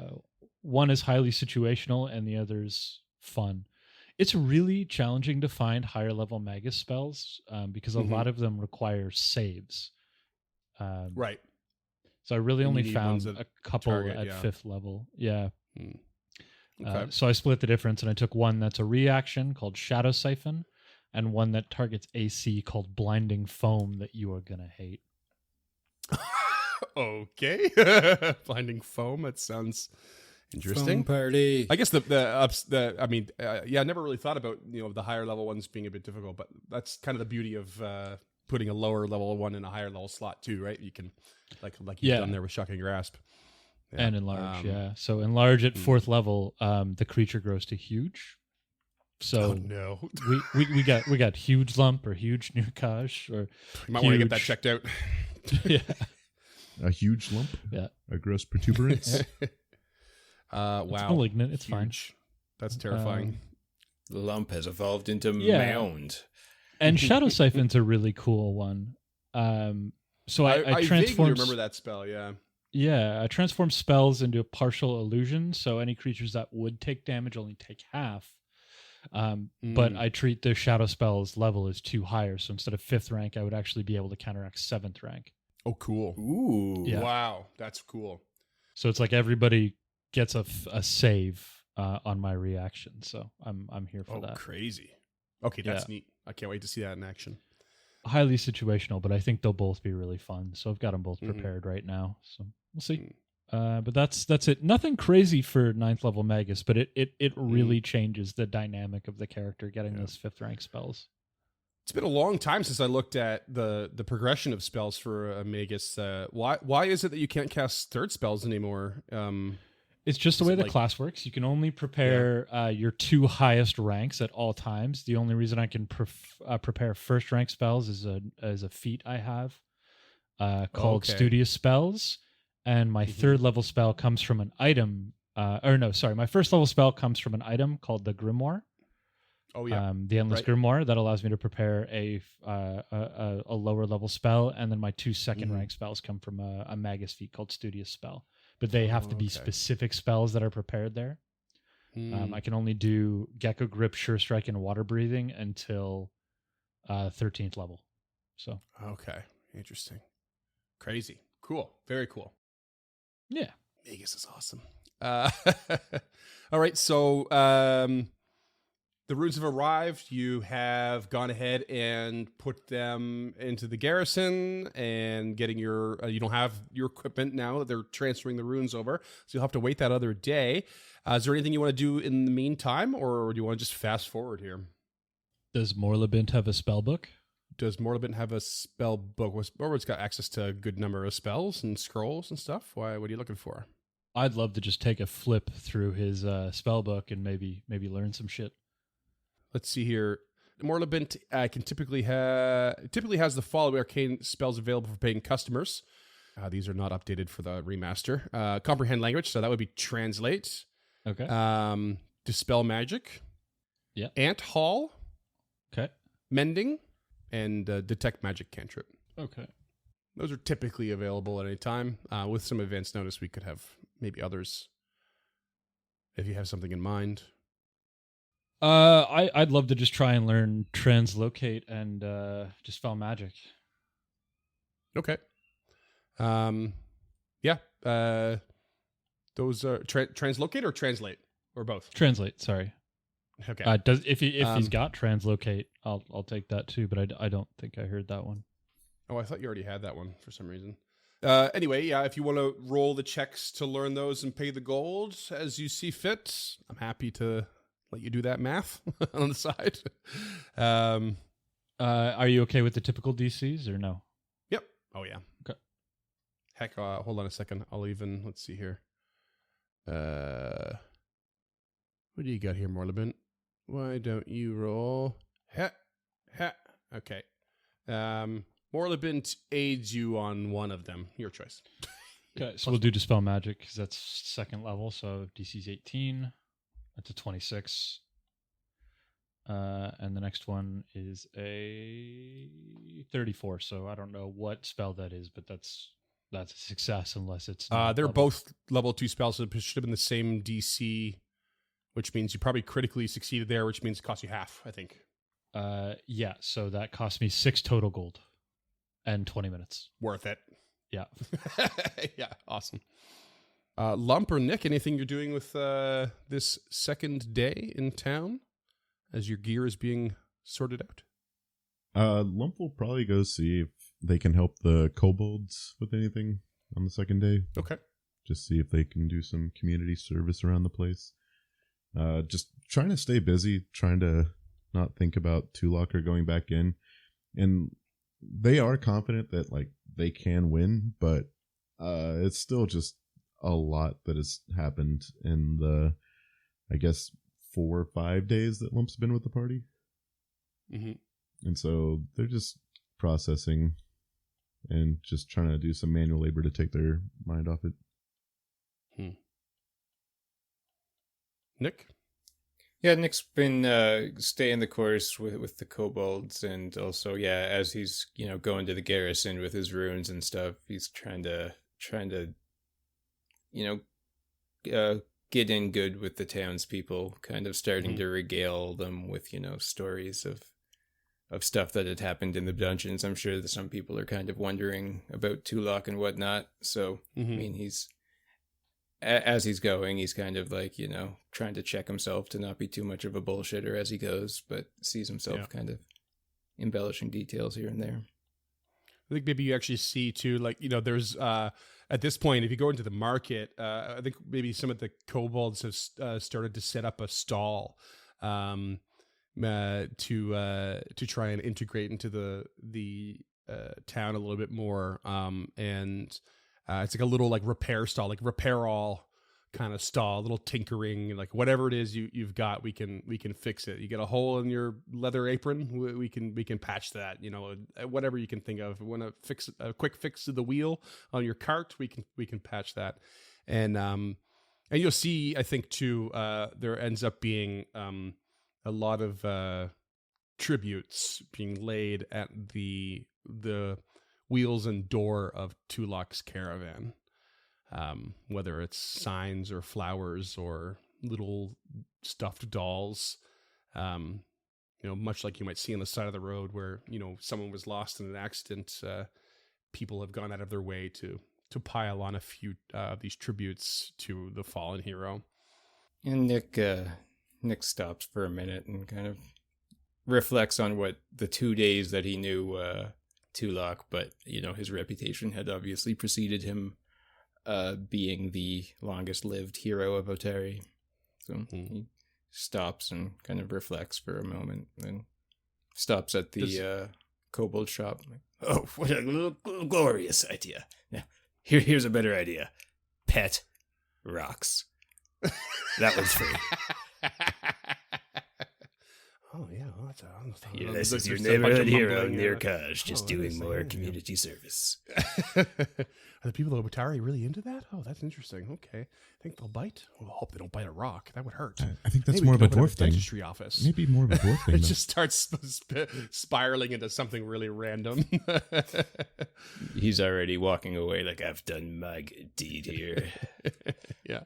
One is highly situational and the other's fun. It's really challenging to find higher level Magus spells because a lot of them require saves. Right. So I really And you only need found ones at a couple target, at yeah. 5th level. Yeah. Okay. So I split the difference and I took one that's a reaction called Shadow Siphon and one that targets AC called Blinding Foam that you are going to hate. Okay. Blinding foam. That sounds interesting. Foam party. I guess I never really thought about the higher level ones being a bit difficult, but that's kind of the beauty of putting a lower level one in a higher level slot too, right? You can like you've done there with Shocking Grasp. Yeah. And enlarge, yeah. So enlarge at 4th level, the creature grows to huge. So Oh no. we got huge lump or huge Nurkash or You might want to get that huge- checked out. yeah. A huge lump? Yeah. A gross protuberance? Wow. It's malignant. It's fine. Huge. That's terrifying. The lump has evolved into Yeah. mound. And Shadow Siphon's a really cool one. So I vaguely transform. remember that spell. Yeah. Yeah, I transform spells into a partial illusion. So any creatures that would take damage only take half. But I treat the shadow spells level as 2 higher. So instead of 5th rank, I would actually be able to counteract 7th rank. Oh, cool. Ooh. Yeah. Wow, that's cool. So it's like everybody gets a save on my reaction. So I'm here for that. Crazy. Okay, that's neat. I can't wait to see that in action. Highly situational, but I think they'll both be really fun. So I've got them both prepared right now. So we'll see. But that's it. Nothing crazy for 9th level Magus, but it really changes the dynamic of the character getting those 5th rank spells. It's been a long time since I looked at the progression of spells for a Magus. Why is it that you can't cast 3rd spells anymore? It's just the Is way it the like- class works. You can only prepare your 2 highest ranks at all times. The only reason I can prepare 1st rank spells is a feat I have called Okay. Studious Spells, and my 3rd level spell comes from an item. My 1st level spell comes from an item called the Grimoire. Oh yeah. The Endless Right. Grimoire that allows me to prepare a lower level spell, and then my 2 second rank spells come from a Magus feat called Studious Spell. But they have to be Okay. specific spells that are prepared there. I can only do Gecko Grip, Sure Strike, and Water Breathing until 13th level. So Okay. Interesting. Crazy. Cool. Very cool. yeah, Magus is awesome. All right. So the runes have arrived. You have gone ahead and put them into the garrison and getting your, you don't have your equipment now that they're transferring the runes over. So you'll have to wait that other day. Is there anything you want to do in the meantime, or do you want to just fast forward here? does Morlabint have a spell book? Does Morlabint have a spell book? Morlabint's got access to a good number of spells and scrolls and stuff. Why? What are you looking for? I'd love to just take a flip through his spell book and maybe learn some shit. Let's see here. Morlabint can typically has the following arcane spells available for paying customers. These are not updated for the remaster. Comprehend language, so that would be translate. Okay. Dispel magic. Yeah. Ant Hall, Okay. mending, and detect magic cantrip. Okay. Those are typically available at any time. With some advance notice, we could have maybe others if you have something in mind. I'd love to just try and learn translocate and dispel magic. Okay. Yeah. Those are translocate or translate or both. Translate. Sorry. Okay. Does if he's got translocate, I'll take that too. But I don't think I heard that one. Oh, I thought you already had that one for some reason. Anyway, yeah, if you want to roll the checks to learn those and pay the gold as you see fit, I'm happy to let you do that math on the side. Are you okay with the typical DCs or no? Yep. Oh, yeah. Okay. Heck, hold on a second. Let's see here. What do you got here, Morlibin? Why don't you roll? Okay. Morlibin aids you on one of them. Your choice. Okay, so we'll do Dispel Magic because that's second level. So DC's 18. That's a 26. And the next one is a 34. So I don't know what spell that is, but that's a success unless it's. Not They're level. both level 2 spells, so it should have been the same DC, which means you probably critically succeeded there, which means it costs you half, I think. Yeah. So that cost me 6 total gold and 20 minutes. Worth it. Yeah. Yeah, awesome. Lump or Nick, anything you're doing with this second day in town as your gear is being sorted out? Lump will probably go see if they can help the kobolds with anything on the second day. Okay. Just see if they can do some community service around the place. Just trying to stay busy, trying to not think about Tulok or going back in. And they are confident that like they can win, but it's still just a lot that has happened in the, I guess, 4 or 5 days that Lump's been with the party. Mm-hmm. And so they're just processing and just trying to do some manual labor to take their mind off it. Nick? Yeah, Nick's been staying the course with the kobolds, and also as he's going to the garrison with his runes and stuff, he's trying to get in good with the townspeople, kind of starting to regale them with stories of stuff that had happened in the dungeons. I'm sure that some people are kind of wondering about Tulok and whatnot. So I mean, as he's going, he's kind of like, trying to check himself to not be too much of a bullshitter as he goes, but sees himself kind of embellishing details here and there. I think maybe you actually see too, like, there's at this point, if you go into the market, I think maybe some of the kobolds have started to set up a stall to try and integrate into the town a little bit more. And it's like a little like repair stall, like repair all kind of stall, a little tinkering, like whatever it is you've got, we can fix it. You get a hole in your leather apron, we can patch that. Whatever you can think of. If you want to fix a quick fix to the wheel on your cart, we can patch that. And you'll see, I think too, there ends up being a lot of tributes being laid at the wheels and door of Tulok's caravan. Whether it's signs or flowers or little stuffed dolls, much like you might see on the side of the road where, someone was lost in an accident, people have gone out of their way to pile on a few of these tributes to the fallen hero. And Nick stops for a minute and kind of reflects on what the 2 days that he knew Tulok, but his reputation had obviously preceded him being the longest lived hero of Oteri. So he stops and kind of reflects for a moment, and stops at the kobold shop. Oh, what a glorious idea. Now, here's a better idea. Pet rocks. That one's free. Oh yeah, well, that's This is your there's a bunch of neighborhood hero, mumbling, Nirkaj, just that doing is, more yeah. community service. Are the people of Otari really into that? Oh, that's interesting. Okay, think they'll bite. Well, I hope they don't bite a rock. That would hurt. I think that's Maybe more we of a can open dwarf thing. Dentistry office. Maybe more of a dwarf thing. It though. just starts spiraling into something really random. He's already walking away like, I've done my good deed here. Yeah.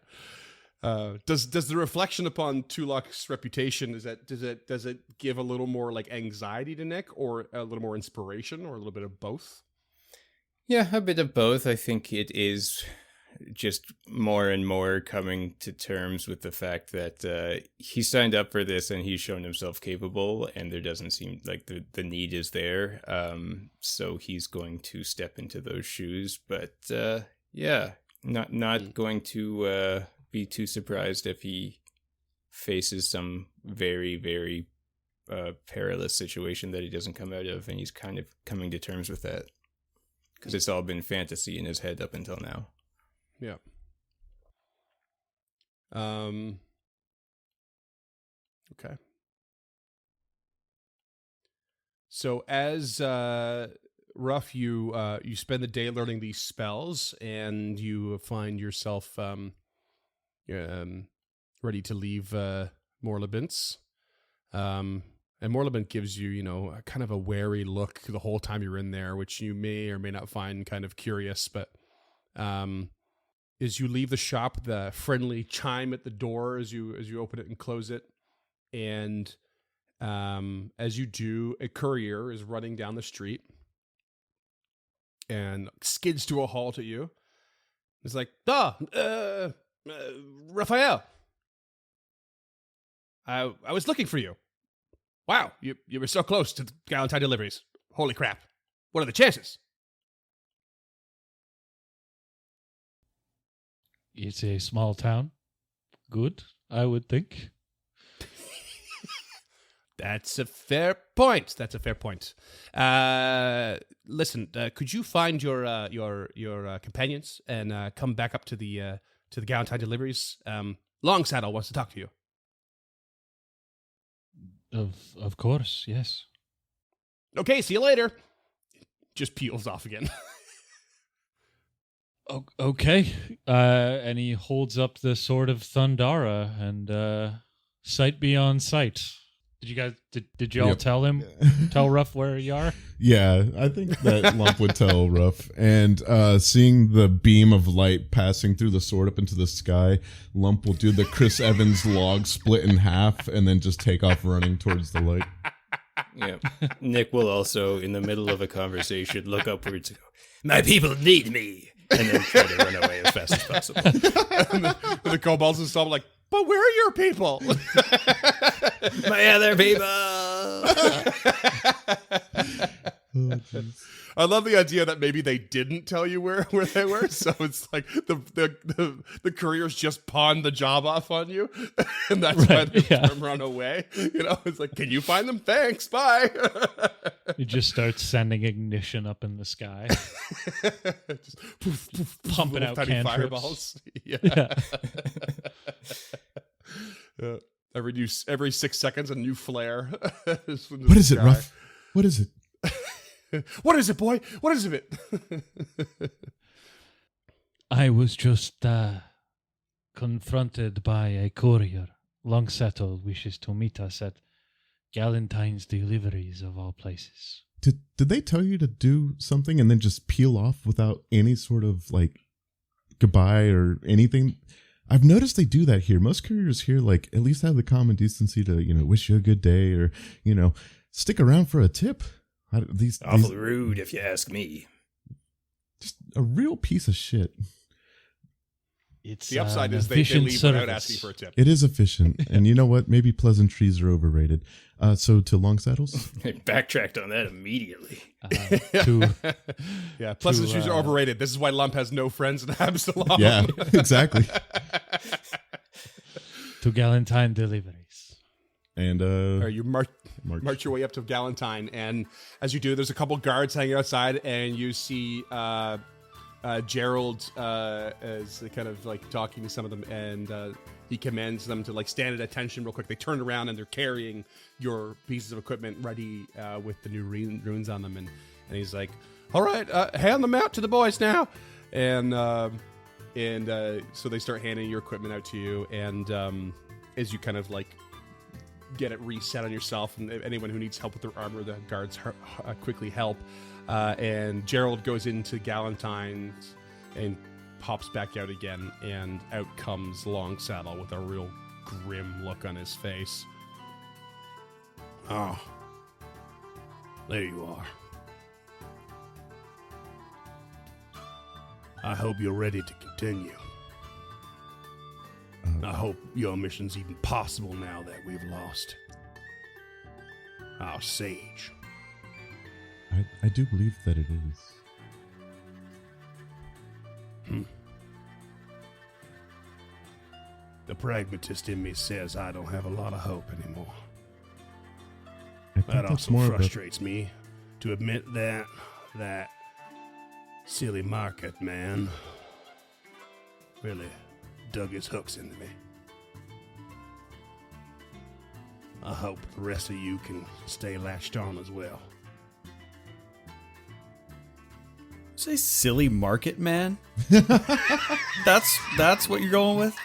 Does the reflection upon Tulok's reputation does it give a little more like anxiety to Nick, or a little more inspiration, or a little bit of both? Yeah, a bit of both. I think it is just more and more coming to terms with the fact that he signed up for this and he's shown himself capable, and there doesn't seem like the need is there. So he's going to step into those shoes. But not going to be too surprised if he faces some very, very perilous situation that he doesn't come out of, and he's kind of coming to terms with that. because it's all been fantasy in his head up until now. Yeah. Okay. So as Ruff, you spend the day learning these spells, and you find yourself ready to leave Morlabint's. And Morlabint gives you, a kind of a wary look the whole time you're in there, which you may or may not find kind of curious. But as you leave the shop, the friendly chime at the door as you open it and close it, and as you do, a courier is running down the street and skids to a halt at you. It's like, Raphael, I was looking for you. Wow, you were so close to the Galentine deliveries. Holy crap. What are the chances? It's a small town. Good, I would think. That's a fair point. Listen, could you find your companions and come back up to the Galentine deliveries? Longsaddle wants to talk to you. Of course, yes. Okay, see you later. Just peels off again. Okay. And he holds up the Sword of Thundara and sight beyond sight. Did you guys did you all Yep. tell Ruff where you are? Yeah, I think that Lump would tell Ruff. And seeing the beam of light passing through the sword up into the sky, Lump will do the Chris Evans log split in half and then just take off running towards the light. Yeah. Nick will also, in the middle of a conversation, look upwards and go, "My people need me," and then try to run away as fast as possible. and the kobolds and stuff like, but where are your people? My other people. Oh, jeez. I love the idea that maybe they didn't tell you where they were, so it's like the couriers just pawned the job off on you, and that's why Right, they yeah. run away. It's like, can you find them? Thanks, bye. You just start sending ignition up in the sky. Just poof, poof, poof, Pumping little out tiny cantrips. fireballs. Yeah. Yeah. Every 6 seconds, a new flare. What is it, Ruff? What is it? What is it, boy? What is it? I was just confronted by a courier. Longsettle wishes to meet us at Galentine's deliveries of all places. Did they tell you to do something and then just peel off without any sort of like goodbye or anything? I've noticed they do that here. Most couriers here like at least have the common decency to, wish you a good day or, stick around for a tip. These Awful rude, if you ask me. just a real piece of shit. It's The upside an is they efficient leave without service. asking for a tip. It is efficient. And you know what? Maybe pleasantries are overrated. So to long saddles? I backtracked on that immediately. To Yeah, pleasant shoes are uh, overrated. This is why Lump has no friends in Absalom. Yeah, exactly. to Galentine deliveries. And Or you March. march your way up to Galentine, and as you do, there's a couple guards hanging outside, and you see Gerald as kind of like talking to some of them, and he commands them to like stand at attention real quick. They turn around and they're carrying your pieces of equipment ready with the new runes on them, and he's like, "All right, hand them out to the boys now," and so they start handing your equipment out to you, and as you kind of like get it reset on yourself, and anyone who needs help with their armor, the guards quickly help. And Gerald goes into Galentine's and pops back out again, and out comes Longsaddle with a real grim look on his face. Oh, there you are. I hope you're ready to continue. I hope your mission's even possible now that we've lost our sage. I do believe that it is. The pragmatist in me says I don't have a lot of hope anymore. I think That that's also more about frustrates me to admit that Silly market, man. Really dug his hooks into me. I hope the rest of you can stay latched on as well. Say silly market man. That's what you're going with.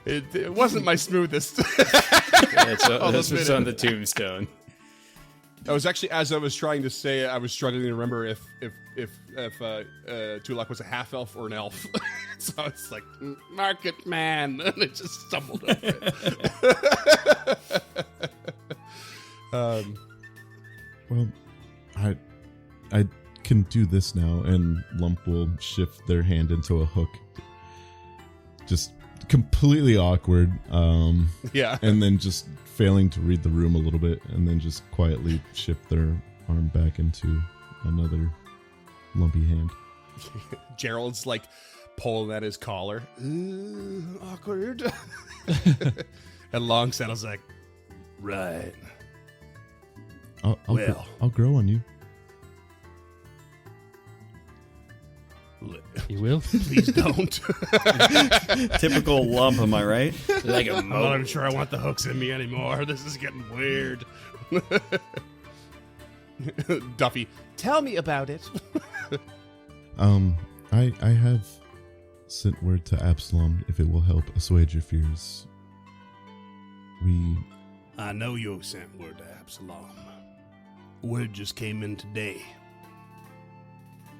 It wasn't my smoothest. That's what's admit on it. the tombstone. I was actually, as I was trying to say it, I was struggling to remember if Tulak was a half elf or an elf. So it's like market man, and it just stumbled over it. Well, I can do this now, and Lump will shift their hand into a hook. Just completely awkward. Yeah. And then just failing to read the room a little bit, and then just quietly shift their arm back into another lumpy hand. Gerald's like pulling at his collar. Awkward. And Longsaddle's like, Right. I'll grow on you. You will? Please don't. Typical Lump, am I right? Like a I'm not moat. even sure I want the hooks in me anymore. This is getting weird. Duffy, tell me about it. I have sent word to Absalom if it will help assuage your fears. I know you sent word to Absalom. Word just came in today.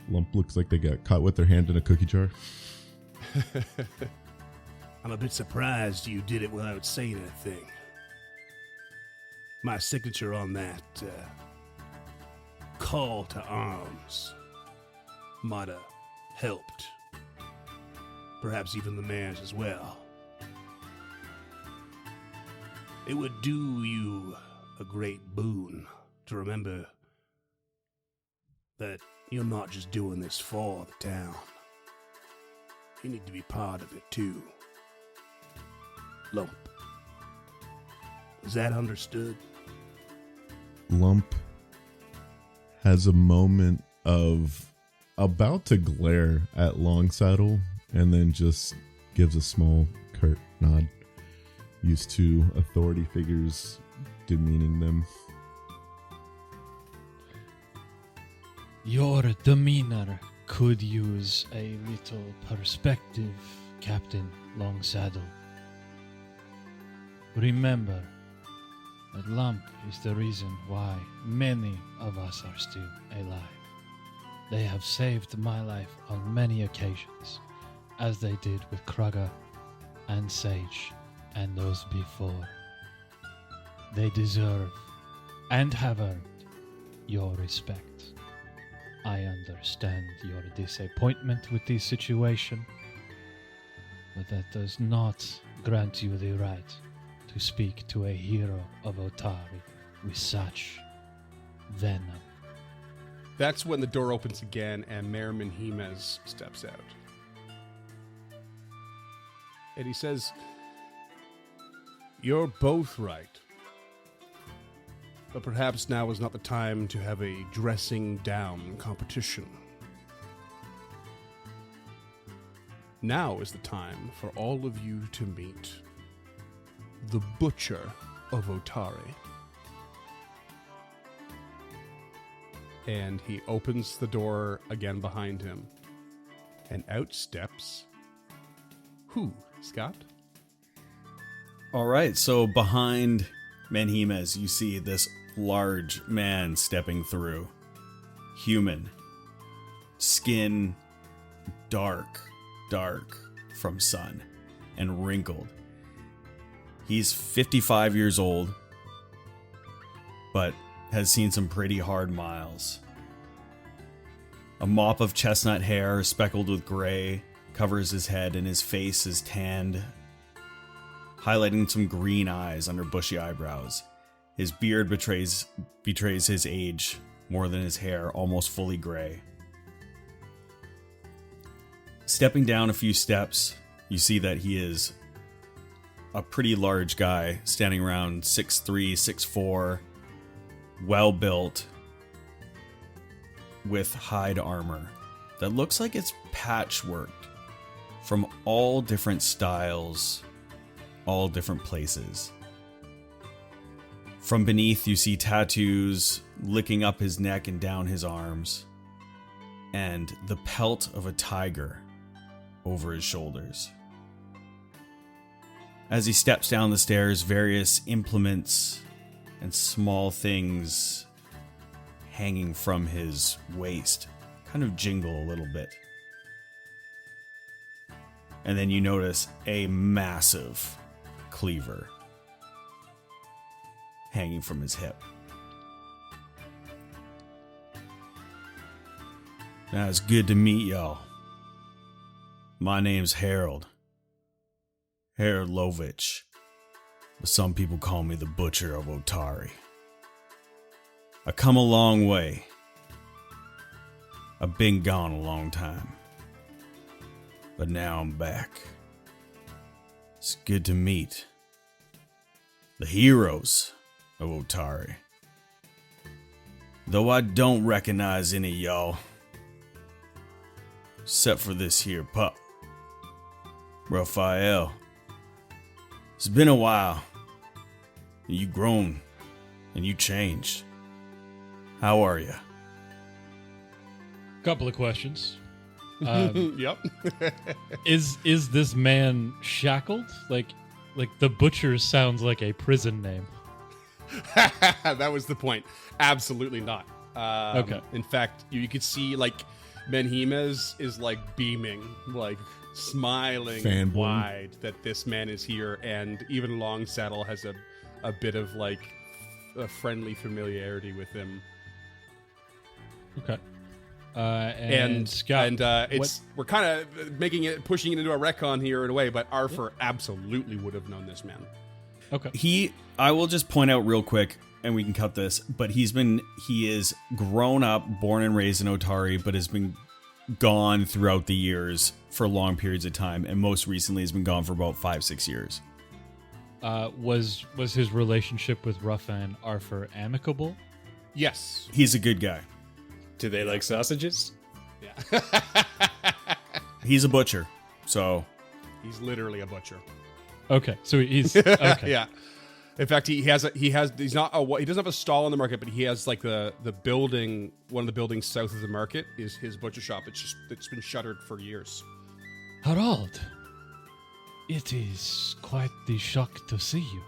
Lump looks like they got caught with their hand in a cookie jar. I'm a bit surprised you did it without saying anything. My signature on that call to arms might have helped. Perhaps even the mayor's as well. It would do you a great boon to remember that you're not just doing this for the town. You need to be part of it too. Lump. Is that understood? Lump has a moment of about to glare at Longsaddle and then just gives a small curt nod, used to authority figures demeaning them. Your demeanor could use a little perspective, Captain Longsaddle. Remember that Lump is the reason why many of us are still alive. They have saved my life on many occasions, as they did with Krugger and Sage and those before. They deserve and have earned your respect. I understand your disappointment with this situation, but that does not grant you the right to speak to a hero of Otari with such venom. That's when the door opens again and Mayor Menhimes steps out. And he says, "You're both right. But perhaps now is not the time to have a dressing down competition. Now is the time for all of you to meet the Butcher of Otari." And he opens the door again behind him. And out steps... who, Scott? All right, so behind Menhimes, you see this large man stepping through. Human. Skin dark from sun and wrinkled. He's 55 years old, but has seen some pretty hard miles. A mop of chestnut hair speckled with gray covers his head, and his face is tanned, highlighting some green eyes under bushy eyebrows. His beard betrays his age more than his hair, almost fully gray. Stepping down a few steps, you see that he is a pretty large guy, standing around 6'3", 6'4", well built, with hide armor that looks like it's patchworked from all different styles, all different places. From beneath, you see tattoos licking up his neck and down his arms, and the pelt of a tiger over his shoulders. As he steps down the stairs, various implements and small things hanging from his waist kind of jingle a little bit. And then you notice a massive cleaver hanging from his hip. Now, it's good to meet y'all. My name's Harold. Harold Lovich. But some people call me the Butcher of Otari. I come a long way. I've been gone a long time. But now I'm back. It's good to meet the heroes of Otari. Though I don't recognize any of y'all. Except for this here pup, Raphael. It's been a while. You grown and you changed. How are you? Couple of questions. Yep. Is this man shackled? Like the butcher sounds like a prison name. That was the point. Absolutely not. Okay. In fact, you could see like Benhemez is like beaming, like smiling Fanboy. wide that this man is here, and even Longsaddle has a bit of like a friendly familiarity with him. Okay. And Scott, and it's we're kind of pushing it into a retcon here in a way, but Arthur absolutely would have known this man. okay. I will just point out real quick, and we can cut this, but he is grown up, born and raised in Otari, but has been gone throughout the years for long periods of time, and most recently has been gone for about 5-6 years. Was his relationship with Ruffa and Arthur amicable? Yes. He's a good guy. Do they like sausages? Yeah. He's a butcher, so He's literally a butcher. Okay, so he's okay. Yeah. In fact, he doesn't have a stall in the market, but he has like the building, one of the buildings south of the market is his butcher shop. It's been shuttered for years. Harald, it is quite the shock to see you.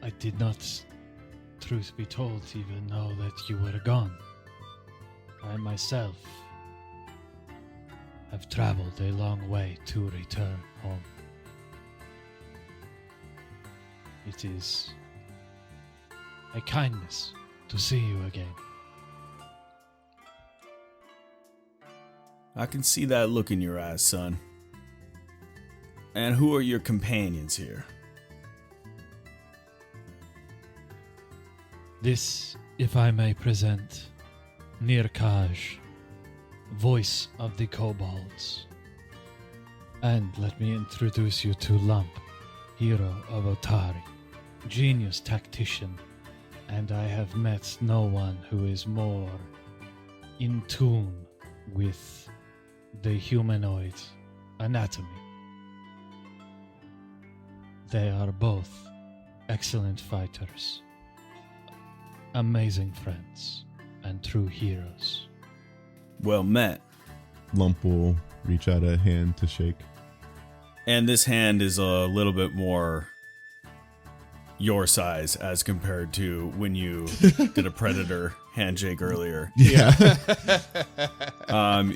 I did not, truth be told, even know that you were gone. I myself have traveled a long way to return home. It is a kindness to see you again. I can see that look in your eyes, son. And who are your companions here? This, if I may present, Nirkaj, voice of the kobolds. And let me introduce you to Lump, hero of Otari, genius tactician, and I have met no one who is more in tune with the humanoid anatomy. They are both excellent fighters, amazing friends, and true heroes. Well met. Lump will reach out a hand to shake. And this hand is a little bit more your size as compared to when you did a predator handshake earlier. Yeah.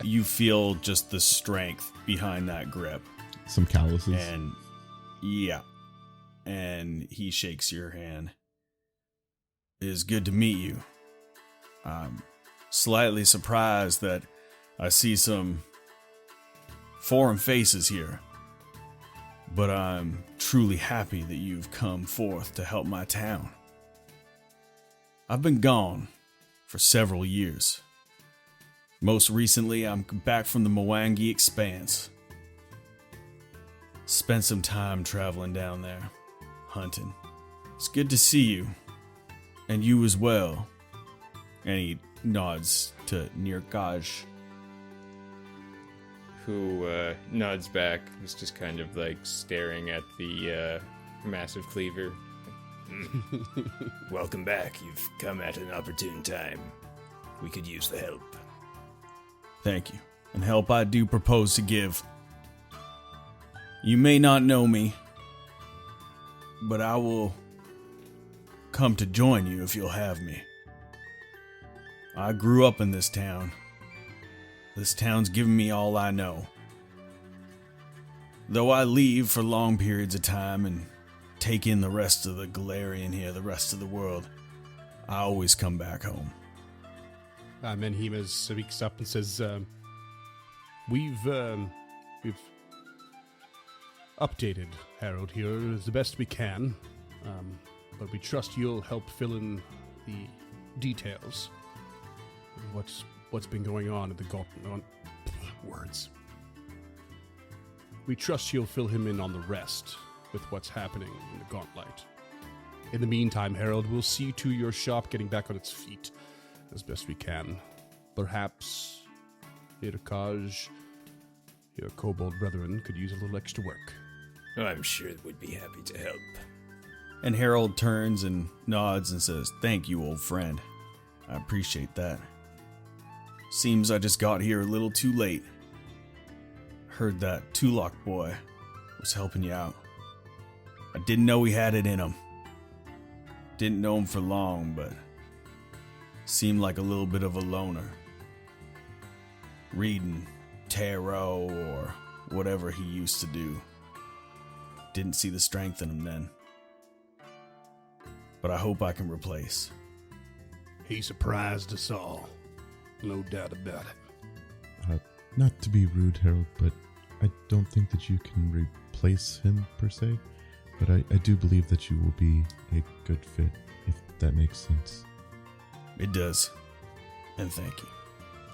You feel just the strength behind that grip. Some calluses. And yeah. And he shakes your hand. It is good to meet you. I'm slightly surprised that I see some foreign faces here. But I'm truly happy that you've come forth to help my town. I've been gone for several years. Most recently, I'm back from the Mwangi Expanse. Spent some time traveling down there, hunting. It's good to see you. And you as well. And he nods to Nirkaj. Who nods back. He's just kind of like staring at the massive cleaver. Welcome back. You've come at an opportune time. We could use the help. Thank you. And help I do propose to give. You may not know me, but I will come to join you if you'll have me. I grew up in this town. This town's given me all I know. Though I leave for long periods of time and take in the rest of the Galarian here, the rest of the world, I always come back home. Menhima speaks up and says, We've updated Harold here as the best we can, but we trust you'll help fill in the details of what's been going on at the words. We trust you'll fill him in on the rest with what's happening in the Gauntlet. In the meantime, Harold, we'll see to your shop getting back on its feet as best we can. Perhaps Irkaj, your kobold brethren, could use a little extra work. Oh, I'm sure we'd be happy to help. And Harold turns and nods and says, "Thank you, old friend. I appreciate that. Seems I just got here a little too late. Heard that Tulok boy was helping you out. I didn't know he had it in him. Didn't know him for long, but seemed like a little bit of a loner. Reading tarot or whatever he used to do. Didn't see the strength in him then. But I hope I can replace." He surprised us all. No doubt about it. Not to be rude, Harold, but I don't think that you can replace him per se. But I do believe that you will be a good fit, if that makes sense. It does. And thank you.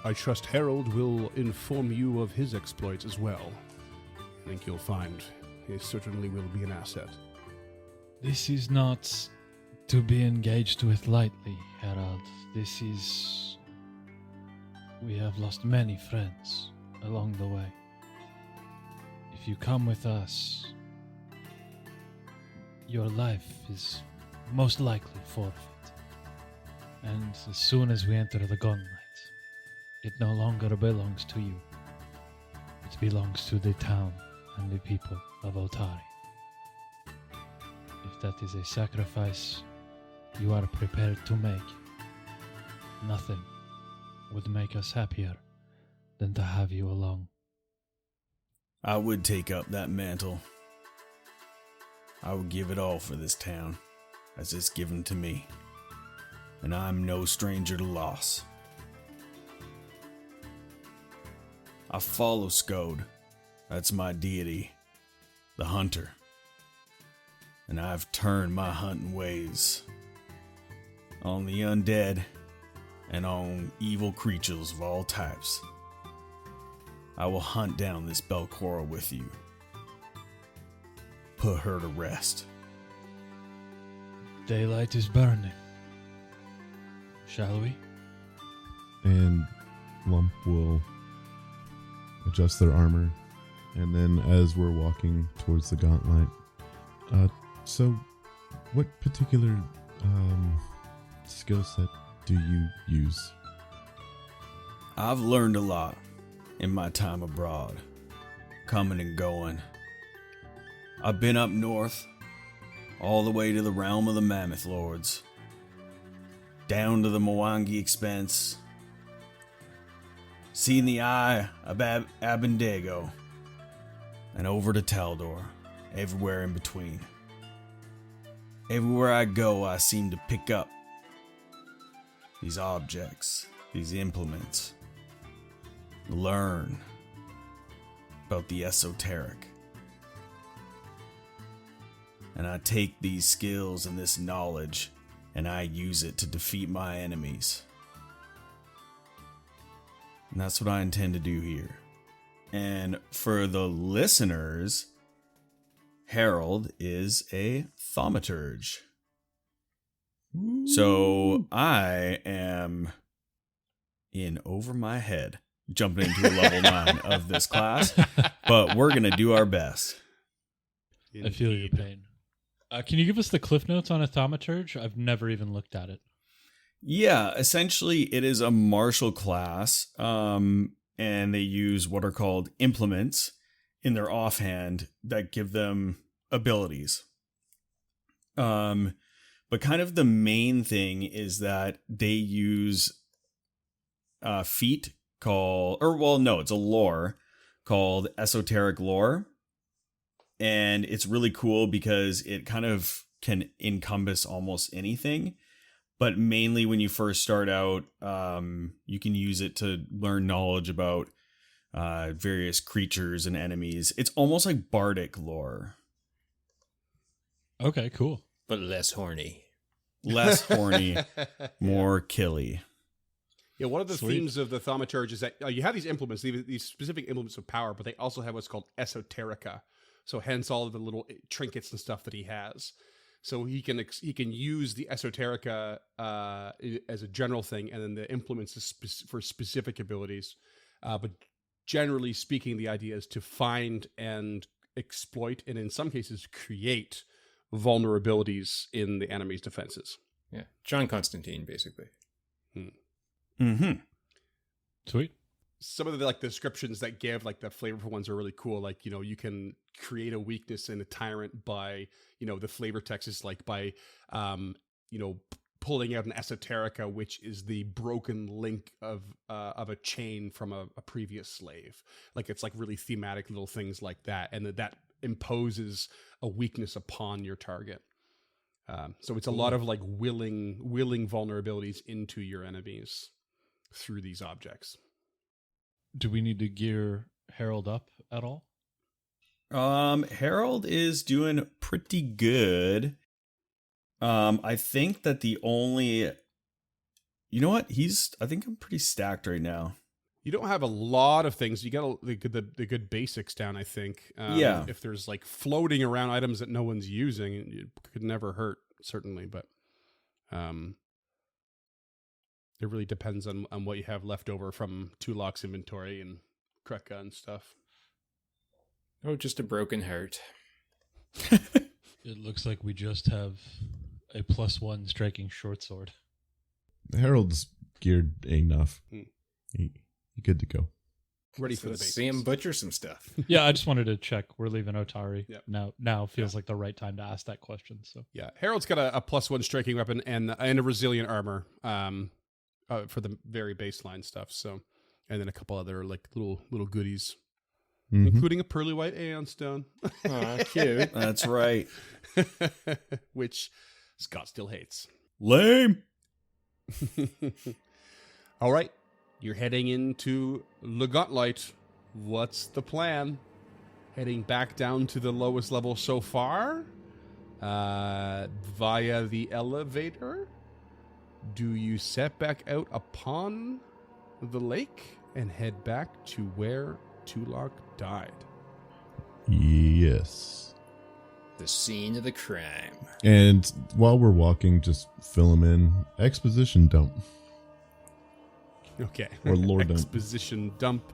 I trust Harold will inform you of his exploits as well. I think you'll find he certainly will be an asset. This is not to be engaged with lightly, Harold. This is... We have lost many friends along the way. If you come with us, your life is most likely forfeit. And as soon as we enter the Gauntlet, it no longer belongs to you. It belongs to the town and the people of Otari. If that is a sacrifice you are prepared to make, nothing would make us happier than to have you along. I would take up that mantle. I would give it all for this town, as it's given to me. And I'm no stranger to loss. I follow Skode. That's my deity, the hunter. And I've turned my hunting ways on the undead and on evil creatures of all types. I will hunt down this Belcora with you. Put her to rest. Daylight is burning. Shall we? And Lump will adjust their armor. And then as we're walking towards the Gauntlet, so what particular skill set do you use? I've learned a lot in my time abroad, coming and going. I've been up north, all the way to the realm of the Mammoth Lords, down to the Mwangi Expanse, seen the Eye of Abendego, and over to Taldor, everywhere in between. Everywhere I go, I seem to pick up these objects, these implements, learn about the esoteric. And I take these skills and this knowledge and I use it to defeat my enemies. And that's what I intend to do here. And for the listeners, Harold is a thaumaturge. So I am in over my head jumping into a level 9 of this class, but we're going to do our best. I feel your pain. Can you give us the cliff notes on a thaumaturge? I've never even looked at it. Yeah, essentially it is a martial class, and they use what are called implements in their offhand that give them abilities. But kind of the main thing is that they use feat called, it's a lore called esoteric lore. And it's really cool because it kind of can encompass almost anything. But mainly when you first start out, you can use it to learn knowledge about various creatures and enemies. It's almost like bardic lore. Okay, cool. But less horny. Less horny, more killy. Yeah, one of the Sweet. themes of the thaumaturge is that you have these implements, these specific implements of power, but they also have what's called esoterica. So hence all of the little trinkets and stuff that he has. So he can use the esoterica as a general thing, and then the implements is for specific abilities. But generally speaking, the idea is to find and exploit, and in some cases create vulnerabilities in the enemy's defenses. Yeah. John Constantine, basically. Mm-hmm. Sweet. Some of the like descriptions that give like the flavorful ones are really cool. Like, you know, you can create a weakness in a tyrant by, you know, the flavor text is like by, pulling out an esoterica, which is the broken link of a chain from a previous slave. Like it's like really thematic little things like that. And that imposes a weakness upon your target. So it's a lot of like willing vulnerabilities into your enemies through these objects. Do we need to gear Harold up at all? Harold is doing pretty good. I think that the only, you know what? I think I'm pretty stacked right now. You don't have a lot of things. You got the good basics down, I think. Yeah. If there's like floating around items that no one's using, it could never hurt, certainly. But it really depends on what you have left over from Tulok's inventory and Kreka and stuff. Oh, just a broken heart. It looks like we just have a +1 striking short sword. Harold's geared enough. Hmm. He good to go. Ready So for the let's basics. see him butcher some stuff. Yeah, I just wanted to check. We're leaving Otari. Yep. Now feels like the right time to ask that question. So Yeah, Harold's got a +1 striking weapon and a resilient armor for the very baseline stuff. So, and then a couple other like little goodies, Mhm. including a pearly white Aeon stone. Aw, cute. That's right. Which Scott still hates. Lame. All right, you're heading into Le Gauntlet. What's the plan? Heading back down to the lowest level so far? Via the elevator? Do you set back out upon the lake and head back to where Tulok died? Yes. The scene of the crime. And while we're walking, just fill him in. Exposition dump. Okay. Or lore dump. Exposition dump.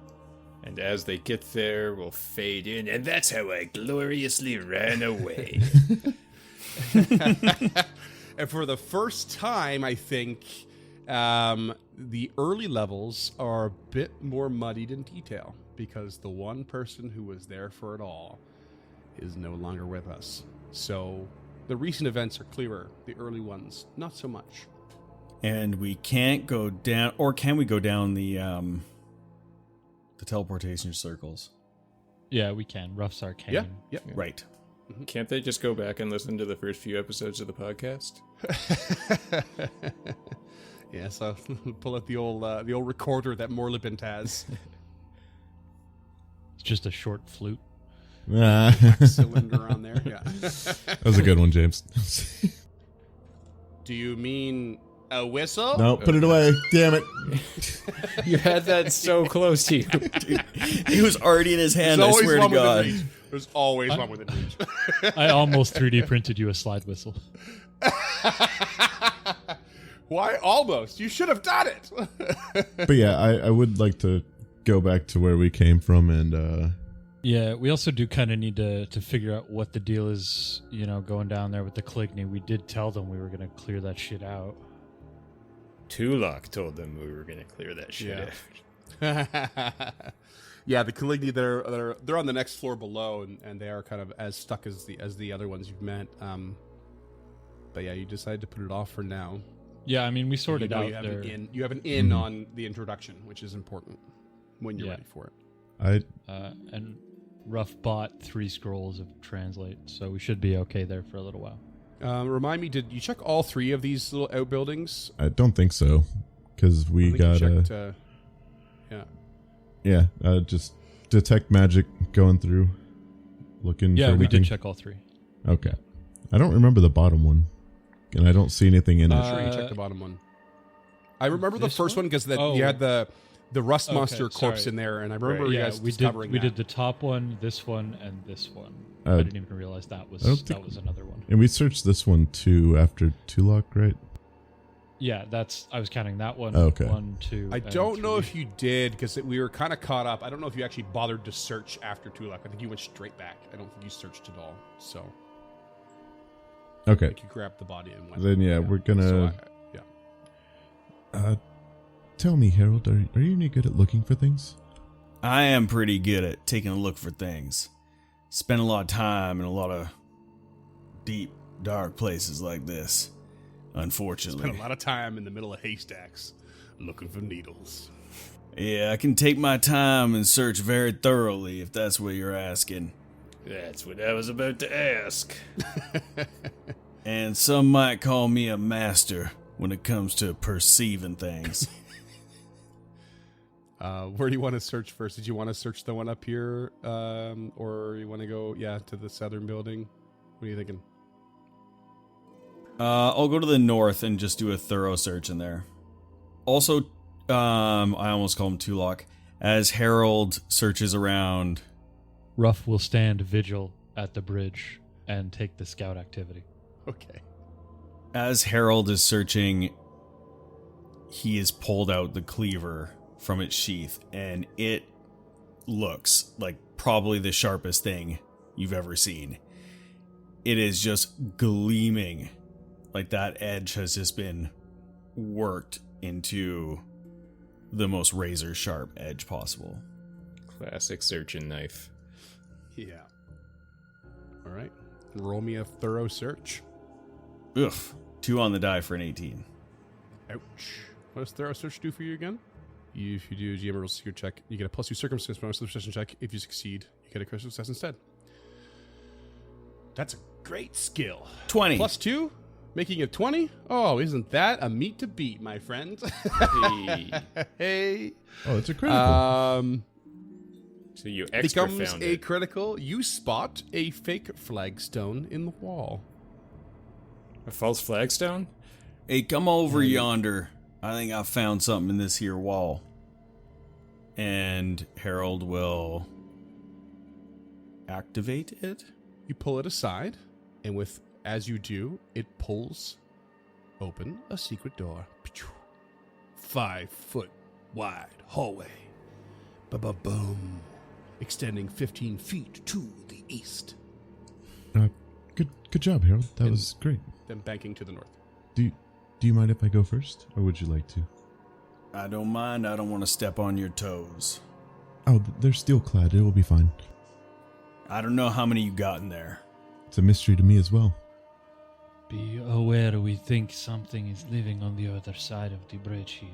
And as they get there, we'll fade in, and that's how I gloriously ran away. And for the first time, I think the early levels are a bit more muddied in detail because the one person who was there for it all is no longer with us. So the recent events are clearer. The early ones, not so much. And we can't go down, or can we go down the teleportation circles? yeah, we can. Rough's Arcane. Yeah, yeah. Right. Can't they just go back and listen to the first few episodes of the podcast? Yeah, so pull out the old recorder that Morlibint has. It's just a short flute. Cylinder on there. Yeah. That was a good one, James. Do you mean a whistle? No, put it away. Damn it. You had that so close to you. He was already in his hand, I There's always swear to one within God. reach. There's always one within reach. I almost 3D printed you a slide whistle. Why almost? You should have done it. But yeah, I would like to go back to where we came from and Yeah, we also do kind of need to figure out what the deal is, going down there with the Caligny. We did tell them we were going to clear that shit out. Tulok told them we were going to clear that shit out. Yeah, the Caligny, they're on the next floor below, and they are kind of as stuck as the other ones you've met. But yeah, you decided to put it off for now. Yeah, I mean, we sorted out you have there. you have an in on the introduction, which is important when you're ready for it. And Ruff bought 3 scrolls of translate, so we should be okay there for a little while. Remind me, did you check all 3 of these little outbuildings? I don't think so, because we got just detect magic going through, looking. Yeah, for we anything. did check all 3. Okay, I don't remember the bottom one, and I don't see anything in it. I'm sure you checked the bottom one. I remember the this first one because you had the rust monster corpse sorry. in there, and I remember you guys we discovering did. We that. did the top one, this one, and this one. I didn't even realize that was another one. And we searched this one too after Tulok, right? Yeah, I was counting that one. Okay. 1, 2. I and don't know 3. if you did because we were kind of caught up. I don't know if you actually bothered to search after Tulok. I think you went straight back. I don't think you searched at all. So Okay. you grabbed the body and went. Then we're gonna. So Tell me, Harold, are you any good at looking for things? I am pretty good at taking a look for things. Spend a lot of time in a lot of deep, dark places like this. Unfortunately. Spent a lot of time in the middle of haystacks looking for needles. Yeah, I can take my time and search very thoroughly if that's what you're asking. That's what I was about to ask. And some might call me a master when it comes to perceiving things. Where do you want to search first? Did you want to search the one up here, or you want to go, to the southern building? What are you thinking? I'll go to the north and just do a thorough search in there. Also, I almost call him Tulok. As Harold searches around, Ruff will stand vigil at the bridge and take the scout activity. Okay. as Harold is searching, he has pulled out the cleaver from its sheath, and it looks like probably the sharpest thing you've ever seen. It is just gleaming, like that edge has just been worked into the most razor sharp edge possible. Classic searching knife. Yeah. All right. Roll me a thorough search. Ugh. 2 on the die for an 18. Ouch. What does thorough search do for you again? If you do a GM roll secret check, you get a +2 circumstance bonus to the perception check. If you succeed, you get a critical success instead. That's a great skill. 20. +2, making it 20. Oh, isn't that a meat to beat, my friend? Hey. Hey. Oh, it's a critical. So you extra Becomes found a it. critical. You spot a fake flagstone in the wall. A false flagstone? Hey, come over yonder. I think I found something in this here wall. And Harold will activate it. You pull it aside, and as you do, it pulls open a secret door. 5-foot wide hallway. Ba-ba-boom. Extending 15 feet to the east. Good job, Harold. That was great. Then banking to the north. Do you mind if I go first, or would you like to? I don't mind. I don't want to step on your toes. Oh, they're steel clad. It will be fine. I don't know how many you got in there. It's a mystery to me as well. Be aware we think something is living on the other side of the bridge here.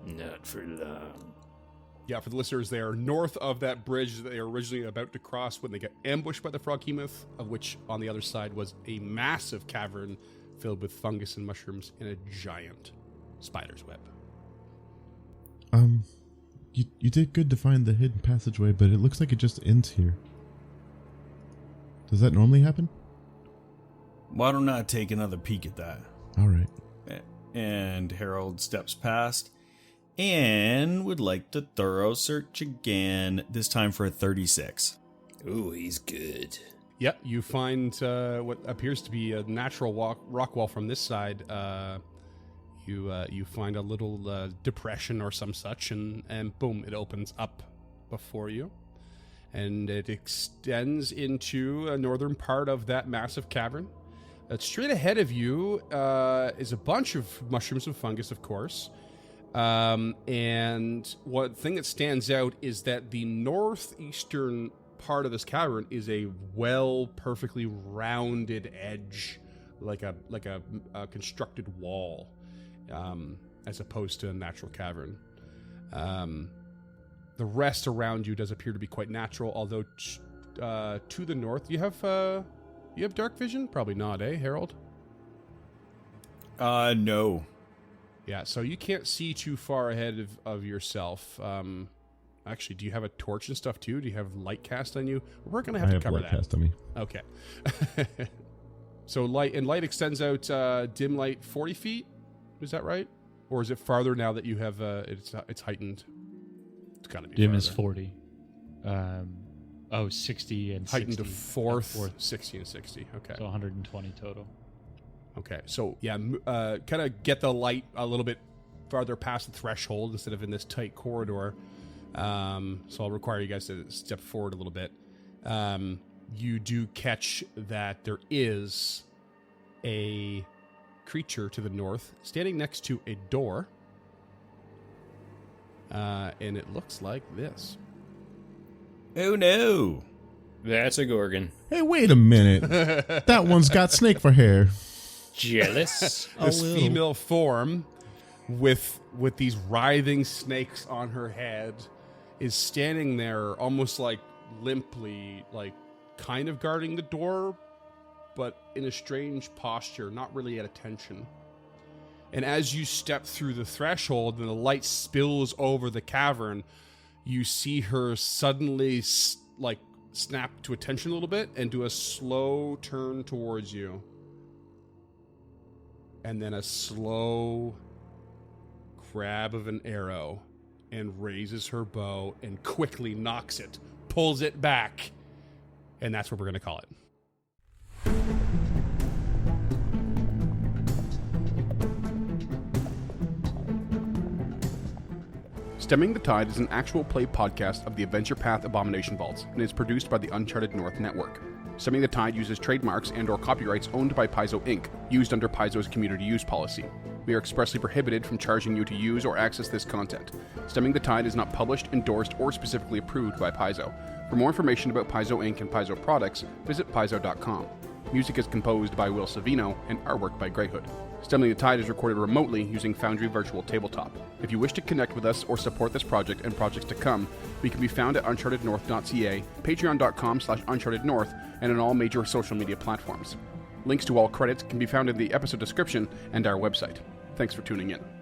Not for long. Yeah, for the listeners, they are north of that bridge that they were originally about to cross when they got ambushed by the Froghemoth, of which on the other side was a massive cavern filled with fungus and mushrooms and a giant spider's web. You did good to find the hidden passageway, but it looks like it just ends here. Does that normally happen? Why don't I take another peek at that? All right. And Harold steps past and would like to thorough search again, this time for a 36. Ooh, he's good. Yeah, you find what appears to be a natural rock wall from this side, You find a little depression or some such, and boom, it opens up before you, and it extends into a northern part of that massive cavern. Straight ahead of you is a bunch of mushrooms and fungus, of course. And one thing that stands out is that the northeastern part of this cavern is a perfectly rounded edge, like a constructed wall, as opposed to a natural cavern. The rest around you does appear to be quite natural, although to the north you have dark vision? Probably not, eh, Harold? No. Yeah, so you can't see too far ahead of yourself. Actually, do you have a torch and stuff too? Do you have light cast on you? We're going to have to cover light that. cast on me. Okay. So light extends out dim light 40 feet. Is that right? Or is it farther now that you have it's heightened? It's got to be Dim farther. is 40. 60 and Heightened 60. to fourth, 60 and 60. Okay. So 120 total. Okay, so yeah, kind of get the light a little bit farther past the threshold instead of in this tight corridor. So I'll require you guys to step forward a little bit. You do catch that there is a creature to the north standing next to a door. And it looks like this. Oh no. That's a Gorgon. Hey, wait a minute. That one's got snake for hair. Jealous? This little. female form with these writhing snakes on her head is standing there almost like limply, like kind of guarding the door, but in a strange posture, not really at attention. And as you step through the threshold and the light spills over the cavern, you see her suddenly snap to attention a little bit and do a slow turn towards you. And then a slow grab of an arrow, and raises her bow and quickly knocks it, pulls it back. And that's what we're going to call it. Stemming the Tide is an actual play podcast of the Adventure Path Abomination Vaults and is produced by the Uncharted North Network. Stemming the Tide uses trademarks and/or copyrights owned by Paizo Inc., used under Paizo's community use policy. We are expressly prohibited from charging you to use or access this content. Stemming the Tide is not published, endorsed, or specifically approved by Paizo. For more information about Paizo Inc. and Paizo products, visit paizo.com. Music is composed by Will Savino and artwork by Greyhood. Stemming the Tide is recorded remotely using Foundry Virtual Tabletop. If you wish to connect with us or support this project and projects to come, we can be found at unchartednorth.ca, patreon.com/unchartednorth, and on all major social media platforms. Links to all credits can be found in the episode description and our website. Thanks for tuning in.